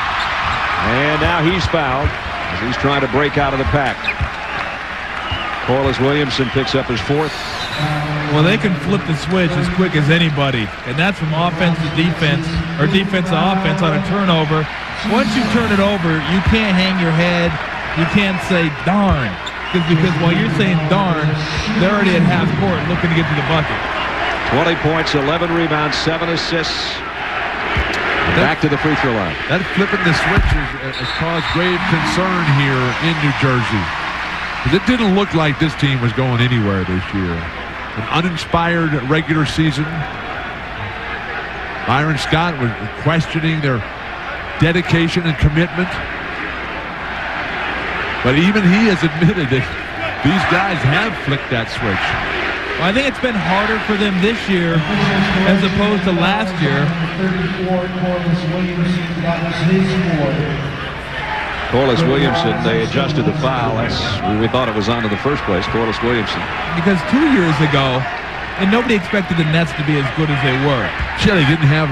And now he's fouled as he's trying to break out of the pack. Corliss Williamson picks up his fourth. Well, they can flip the switch as quick as anybody, and that's from offense to defense, or defense to offense on a turnover. Once you turn it over, you can't hang your head. You can't say darn, because while you're saying darn, they're already at half court looking to get to the bucket. 20 points, 11 rebounds, 7 assists. Back to the free throw line. That flipping the switch has caused grave concern here in New Jersey. It didn't look like this team was going anywhere this year. An uninspired regular season. Byron Scott was questioning their dedication and commitment. But even he has admitted that these guys have flicked that switch. Well, I think it's been harder for them this year as opposed to last year. Corliss Williamson, they adjusted the foul. That's we thought it was on to the first place, Corliss Williamson. Because 2 years ago, and nobody expected the Nets to be as good as they were. Sure, they didn't have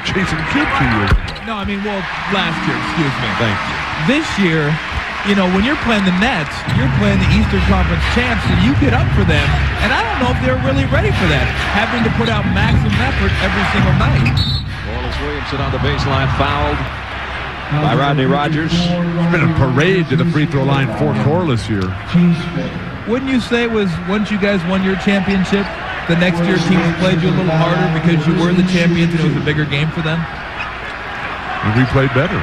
Jason Kidd 2 years ago. No, I mean, well, last year, excuse me. Thank you. This year, you know, when you're playing the Nets, you're playing the Eastern Conference champs, and you get up for them. And I don't know if they're really ready for that, having to put out maximum effort every single night. Corliss Williamson on the baseline, fouled by Rodney Rogers. It's been a parade to the free throw line for Corliss here. Wouldn't you say it was once you guys won your championship, the next year teams played you a little harder because you were the champions and it was a bigger game for them? And we played better.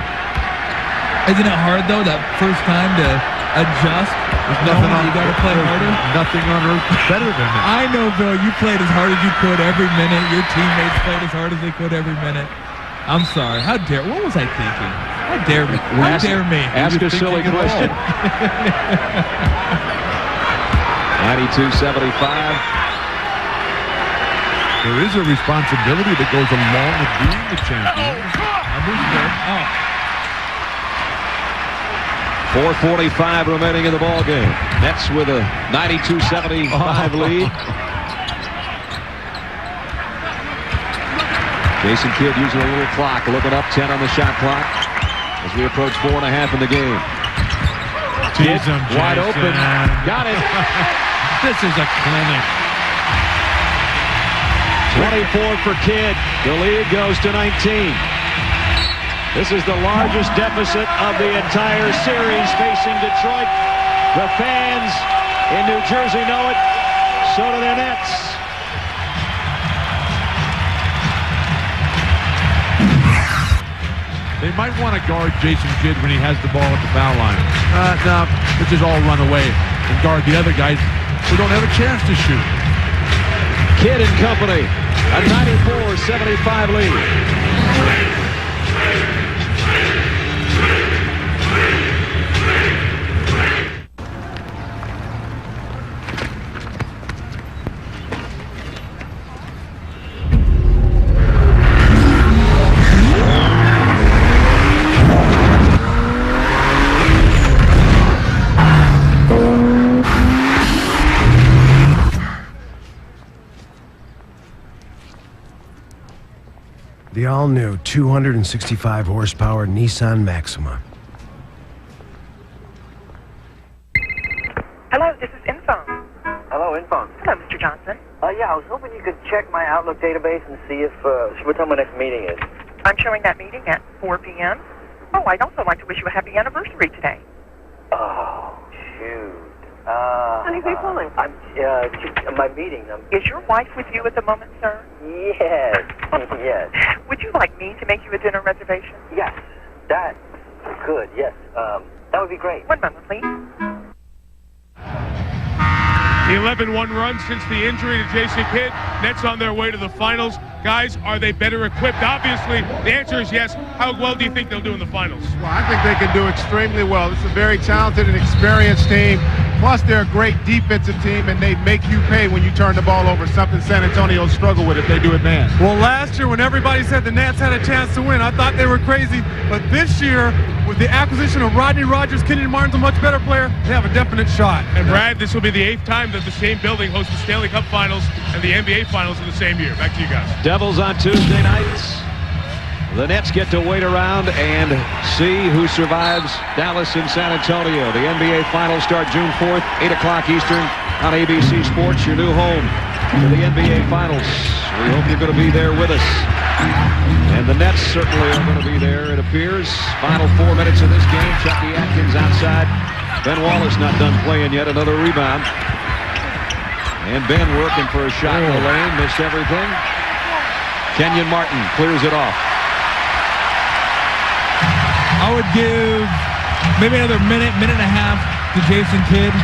Isn't it hard, though, that first time to adjust? There's nothing on, you got to play harder? Nothing on earth better than that. I know, Bill. You played as hard as you could every minute. Your teammates played as hard as they could every minute. I'm sorry. How dare? What was I thinking? How dare me? How dare me? Ask a silly question. 92-75. There is a responsibility that goes along with being the champion. Understood. Oh. 4:45 remaining in the ball game. Nets with a 92-75 lead. Jason Kidd using a little clock, looking up, 10 on the shot clock as we approach 4.5 in the game. Kidd wide open, got it. This is a clinic. 24 for Kidd. The lead goes to 19. This is the largest deficit of the entire series facing Detroit. The fans in New Jersey know it. So do their Nets. They might want to guard Jason Kidd when he has the ball at the foul line. No, let's just all run away and guard the other guys who don't have a chance to shoot. Kidd and company, a 94-75 lead. The all-new 265 horsepower Nissan Maxima. Hello, this is Infone. Hello, Infone. Hello, Mr. Johnson. Yeah, I was hoping you could check my Outlook database and see if what time my next meeting is. I'm showing that meeting at 4 p.m. Oh, I'd also like to wish you a happy anniversary today. Oh, shoot. Honey, who's calling? I'm my meeting. Is your wife with you at the moment, sir? Yes. Yes. Would you like me to make you a dinner reservation? Yes. That could. Yes. That would be great. One moment, please. The 11-1 run since the injury to Jason Kidd. Nets on their way to the finals. Guys, are they better equipped? Obviously, the answer is yes. How well do you think they'll do in the finals? Well, I think they can do extremely well. This is a very talented and experienced team. Plus, they're a great defensive team, and they make you pay when you turn the ball over, something San Antonio struggle with if they do it man. Well, last year when everybody said the Nets had a chance to win, I thought they were crazy. But this year, with the acquisition of Rodney Rogers, Kenyon Martin's a much better player, they have a definite shot. And Brad, this will be the 8th time that the same building hosts the Stanley Cup Finals and the NBA Finals in the same year. Back to you guys. Devils on Tuesday nights. The Nets get to wait around and see who survives Dallas and San Antonio. The NBA Finals start June 4th, 8 o'clock Eastern on ABC Sports, your new home for the NBA Finals. We hope you're going to be there with us. And the Nets certainly are going to be there, it appears. Final 4 minutes of this game. Chucky Atkins outside. Ben Wallace not done playing yet. Another rebound. And Ben working for a shot in the lane. Missed everything. Kenyon Martin clears it off. I would give maybe another minute and a half to Jason Kidd,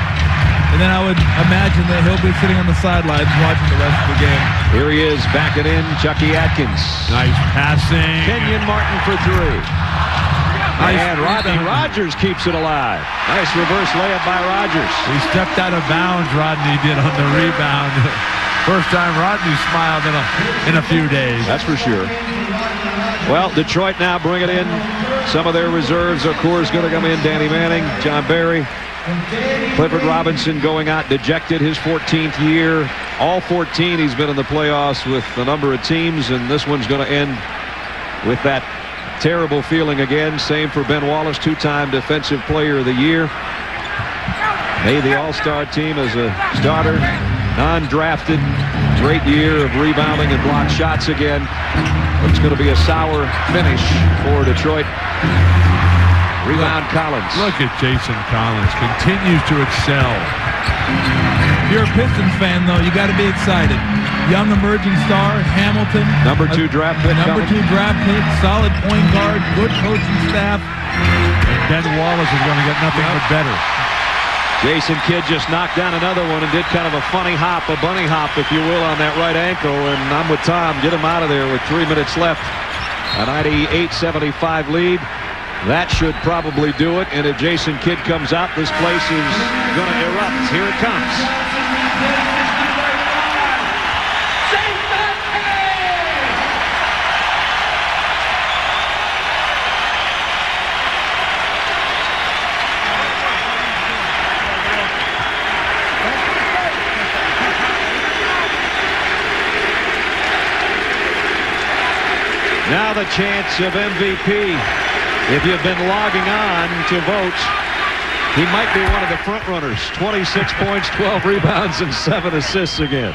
and then I would imagine that he'll be sitting on the sidelines watching the rest of the game. Here he is, backing in, Chucky Atkins. Nice passing. Kenyon Martin for 3. Nice. And Rodney Rogers keeps it alive. Nice reverse layup by Rogers. He stepped out of bounds, Rodney did, on the rebound. First time Rodney smiled in a few days. That's for sure. Well, Detroit now bringing in some of their reserves. Of course, going to come in Danny Manning, John Barry, Clifford Robinson going out dejected, his 14th year. All 14 he's been in the playoffs with a number of teams, and this one's going to end with that terrible feeling again. Same for Ben Wallace, 2-time Defensive Player of the Year. Made the All-Star team as a starter, non-drafted. Great year of rebounding and blocked shots again. But it's going to be a sour finish for Detroit. Rebound Collins. Look at Jason Collins. Continues to excel. If you're a Pistons fan, though, you got to be excited. Young emerging star, Hamilton. Number 2 draft pick. Number 2 draft pick, solid point guard, good coaching staff. And Ben Wallace is going to get nothing but better. Jason Kidd just knocked down another one and did kind of a funny hop, a bunny hop, if you will, on that right ankle. And I'm with Tom. Get him out of there with 3 minutes left. A 98-75 lead. That should probably do it. And if Jason Kidd comes out, this place is going to erupt. Here it comes. Now the chance of MVP. If you've been logging on to vote, he might be one of the front runners. 26 points, 12 rebounds, and 7 assists again.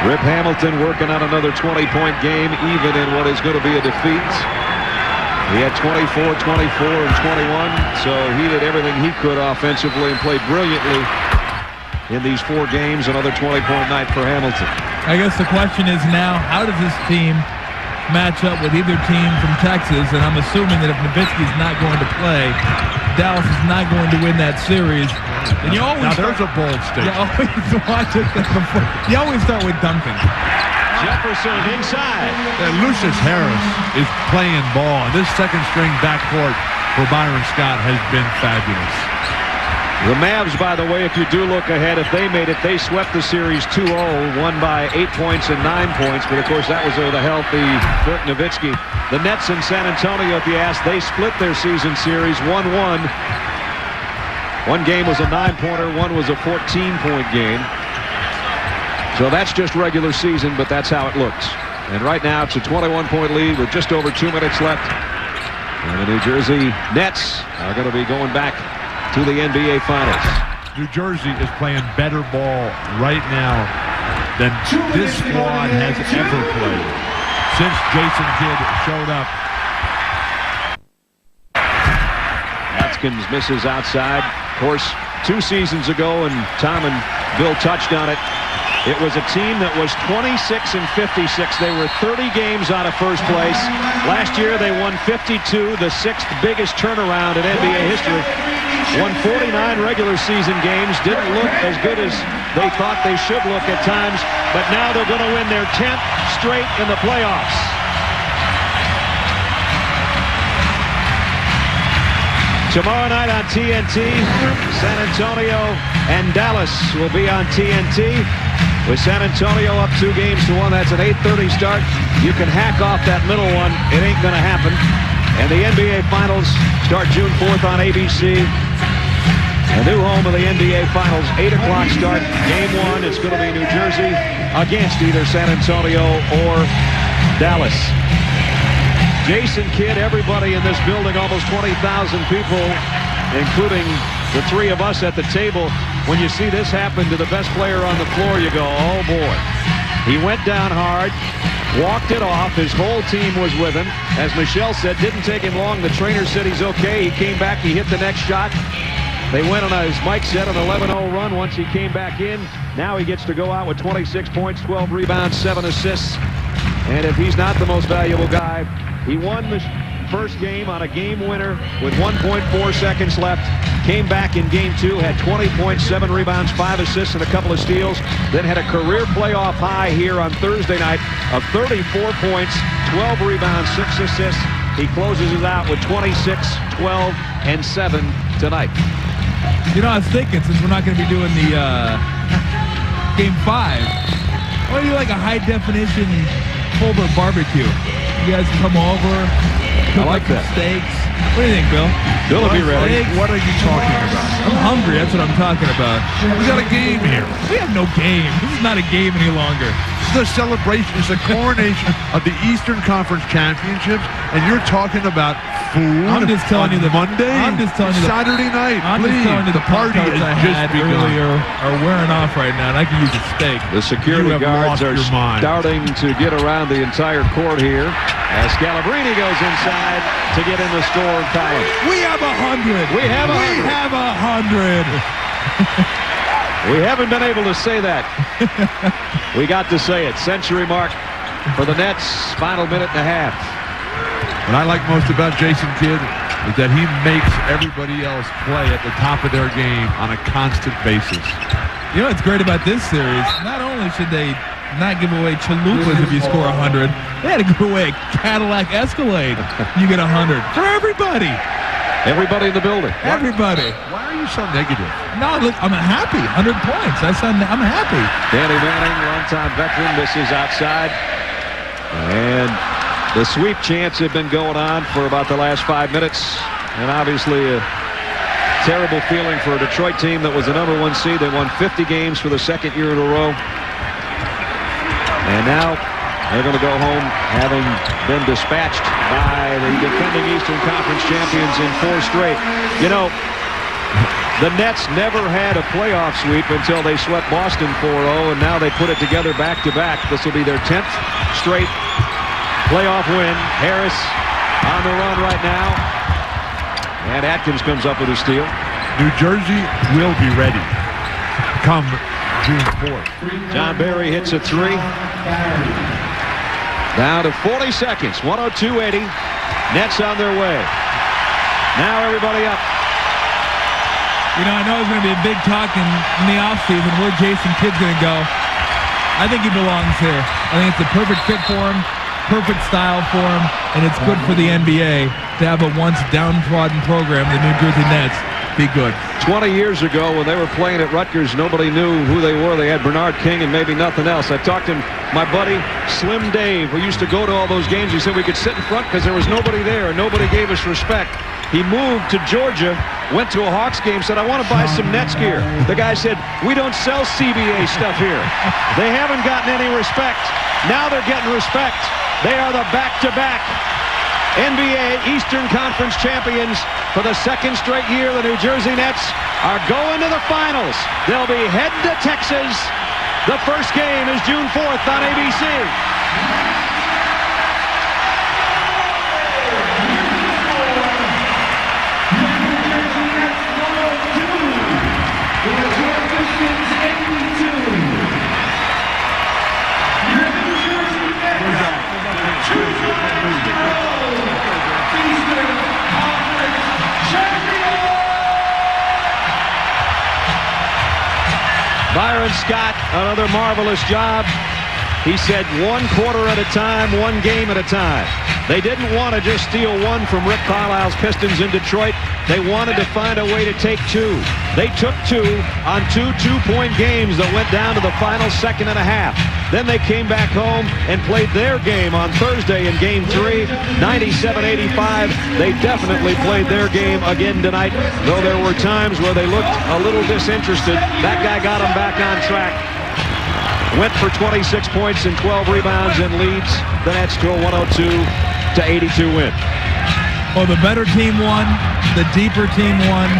Rip Hamilton working on another 20-point game, even in what is going to be a defeat. He had 24, 24, and 21, so he did everything he could offensively and played brilliantly in these 4 games. Another 20-point night for Hamilton. I guess the question is now, how does this team match up with either team from Texas? And I'm assuming that if Nowitzki's not going to play, Dallas is not going to win that series. And you always now there's a bold statement. You always start with Duncan. Jefferson inside. And Lucius Harris is playing ball. And this second-string backcourt for Byron Scott has been fabulous. The Mavs, by the way, if you do look ahead, if they made it, they swept the series 2-0, won by 8 points and 9 points. But, of course, that was with a healthy Dirk Nowitzki. The Nets in San Antonio, if you ask, they split their season series 1-1. One game was a 9-pointer, one was a 14-point game. So that's just regular season, but that's how it looks. And right now it's a 21-point lead with just over 2 minutes left. And the New Jersey Nets are going to be going back to the NBA Finals. New Jersey is playing better ball right now than this squad has ever played since Jason Kidd showed up. Atkins misses outside. Of course, 2 seasons ago, and Tom and Bill touched on it, it was a team that was 26-56. They were 30 games out of first place. Last year they won 52, the 6th biggest turnaround in NBA history. Won 49 regular season games, didn't look as good as they thought they should look at times, but now they're going to win their 10th straight in the playoffs. Tomorrow night on TNT, San Antonio and Dallas will be on TNT. With San Antonio up 2-1, that's an 8:30 start. You can hack off that middle one. It ain't going to happen. And the NBA Finals start June 4th on ABC. The new home of the NBA Finals, 8 o'clock start. Game 1, it's going to be New Jersey against either San Antonio or Dallas. Jason Kidd, everybody in this building, almost 20,000 people, including the three of us at the table. When you see this happen to the best player on the floor, you go, oh boy. He went down hard, walked it off. His whole team was with him. As Michelle said, didn't take him long. The trainer said he's okay. He came back, he hit the next shot. They went on, as Mike said, an 11-0 run once he came back in. Now he gets to go out with 26 points, 12 rebounds, 7 assists. And if he's not the most valuable guy, he won the first game on a game winner with 1.4 seconds left. Came back in game 2, had 20 points, 7 rebounds, 5 assists, and a couple of steals. Then had a career playoff high here on Thursday night of 34 points, 12 rebounds, 6 assists. He closes it out with 26, 12, and 7 tonight. You know, I was thinking, since we're not going to be doing the Game 5, I want to do like a high-definition Colbert barbecue. You guys come over, cook I like that. Steaks. What do you think, Bill? Bill will be ready. What are you talking about? I'm hungry. That's what I'm talking about. We got a game here. We have no game. This is not a game any longer. This is a celebration. It's a coronation of the Eastern Conference Championships, and you're talking about food. I'm just telling you Monday. I'm just telling you Saturday night. I'm please. just telling you The party Pop-Tarts has I just had begun. earlier are wearing off right now, and I can use a steak. The security You have guards lost are your mind. starting to get around the entire court here as Scalabrini goes inside to get in the score column. We have 100. We have 100. We have 100. We haven't been able to say that. We got to say it. Century mark for the Nets. Final minute and a half. What I like most about Jason Kidd is that he makes everybody else play at the top of their game on a constant basis. You know what's great about this series? Not only should they not give away chalupas if you score 100, they had to give away a Cadillac Escalade. You get 100 for everybody. Everybody in the building. Everybody. Why are you so negative? No, look, I'm happy. 100 points. I'm happy. Danny Manning, longtime veteran, misses outside. And the sweep chants have been going on for about the last 5 minutes. And obviously a terrible feeling for a Detroit team that was the #1 seed. They won 50 games for the second year in a row. And now they're going to go home having been dispatched by the defending Eastern Conference champions in 4 straight. You know, the Nets never had a playoff sweep until they swept Boston 4-0, and now they put it together back-to-back. This will be their 10th straight playoff win. Harris on the run right now. And Atkins comes up with a steal. New Jersey will be ready come June 4th. John Barry hits a 3. Down to 40 seconds. 102-80. Nets on their way. Now everybody up. You know, I know it's going to be a big talk in the offseason where Jason Kidd's going to go. I think he belongs here. I think it's the perfect fit for him, perfect style for him, and it's good for the NBA to have a once downtrodden program, the New Jersey Nets, be good. 20 years ago when they were playing at Rutgers, nobody knew who they were. They had Bernard King and maybe nothing else. I talked to my buddy Slim Dave, who used to go to all those games. He said we could sit in front because there was nobody there and nobody gave us respect. He moved to Georgia, went to a Hawks game, said, I want to buy some Nets gear. The guy said, we don't sell CBA stuff here. They haven't gotten any respect. Now they're getting respect. They are the back-to-back NBA Eastern Conference champions for the 2nd straight year. The New Jersey Nets are going to the finals. They'll be heading to Texas. The first game is June 4th on ABC. Byron Scott, another marvelous job. He said 1 quarter at a time, 1 game at a time. They didn't want to just steal one from Rick Carlisle's Pistons in Detroit. They wanted to find a way to take two. They took two on two two-point games that went down to the final second and a half. Then they came back home and played their game on Thursday in Game 3, 97-85. They definitely played their game again tonight, though there were times where they looked a little disinterested. That guy got them back on track. Went for 26 points and 12 rebounds and leads the Nets to a 102-82 win. Well, the better team won, the deeper team won,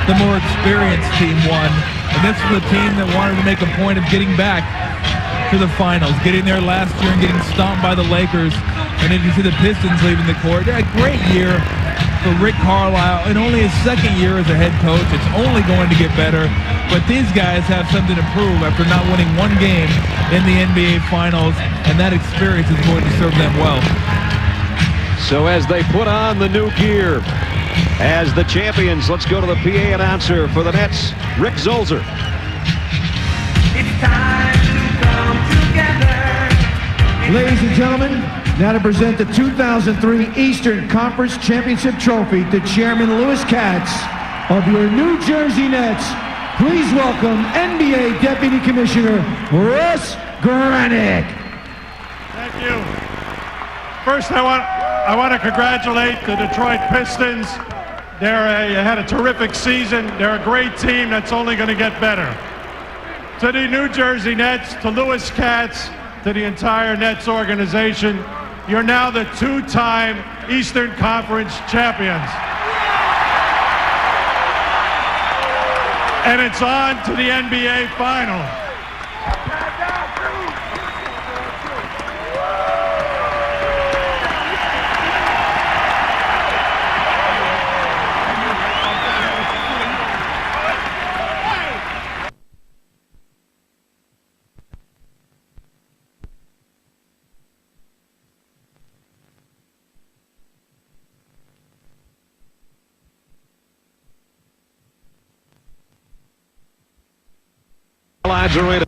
the more experienced team won. And this was a team that wanted to make a point of getting back to the finals, getting there last year and getting stomped by the Lakers. And then you see the Pistons leaving the court. They're a great year for Rick Carlisle. In only his second year as a head coach, it's only going to get better. But these guys have something to prove after not winning one game in the NBA Finals, and that experience is going to serve them well. So as they put on the new gear, as the champions, let's go to the PA announcer for the Nets, Rick Zolzer. It's time to come together. Ladies and gentlemen, now to present the 2003 Eastern Conference Championship Trophy to Chairman Louis Katz of your New Jersey Nets. Please welcome NBA Deputy Commissioner Russ Granick. Thank you. First, I want to congratulate the Detroit Pistons. They had a terrific season. They're a great team that's only going to get better. To the New Jersey Nets, to Louis Katz, to the entire Nets organization, you're now the two-time Eastern Conference champions. And it's on to the NBA Final. Lines are ready.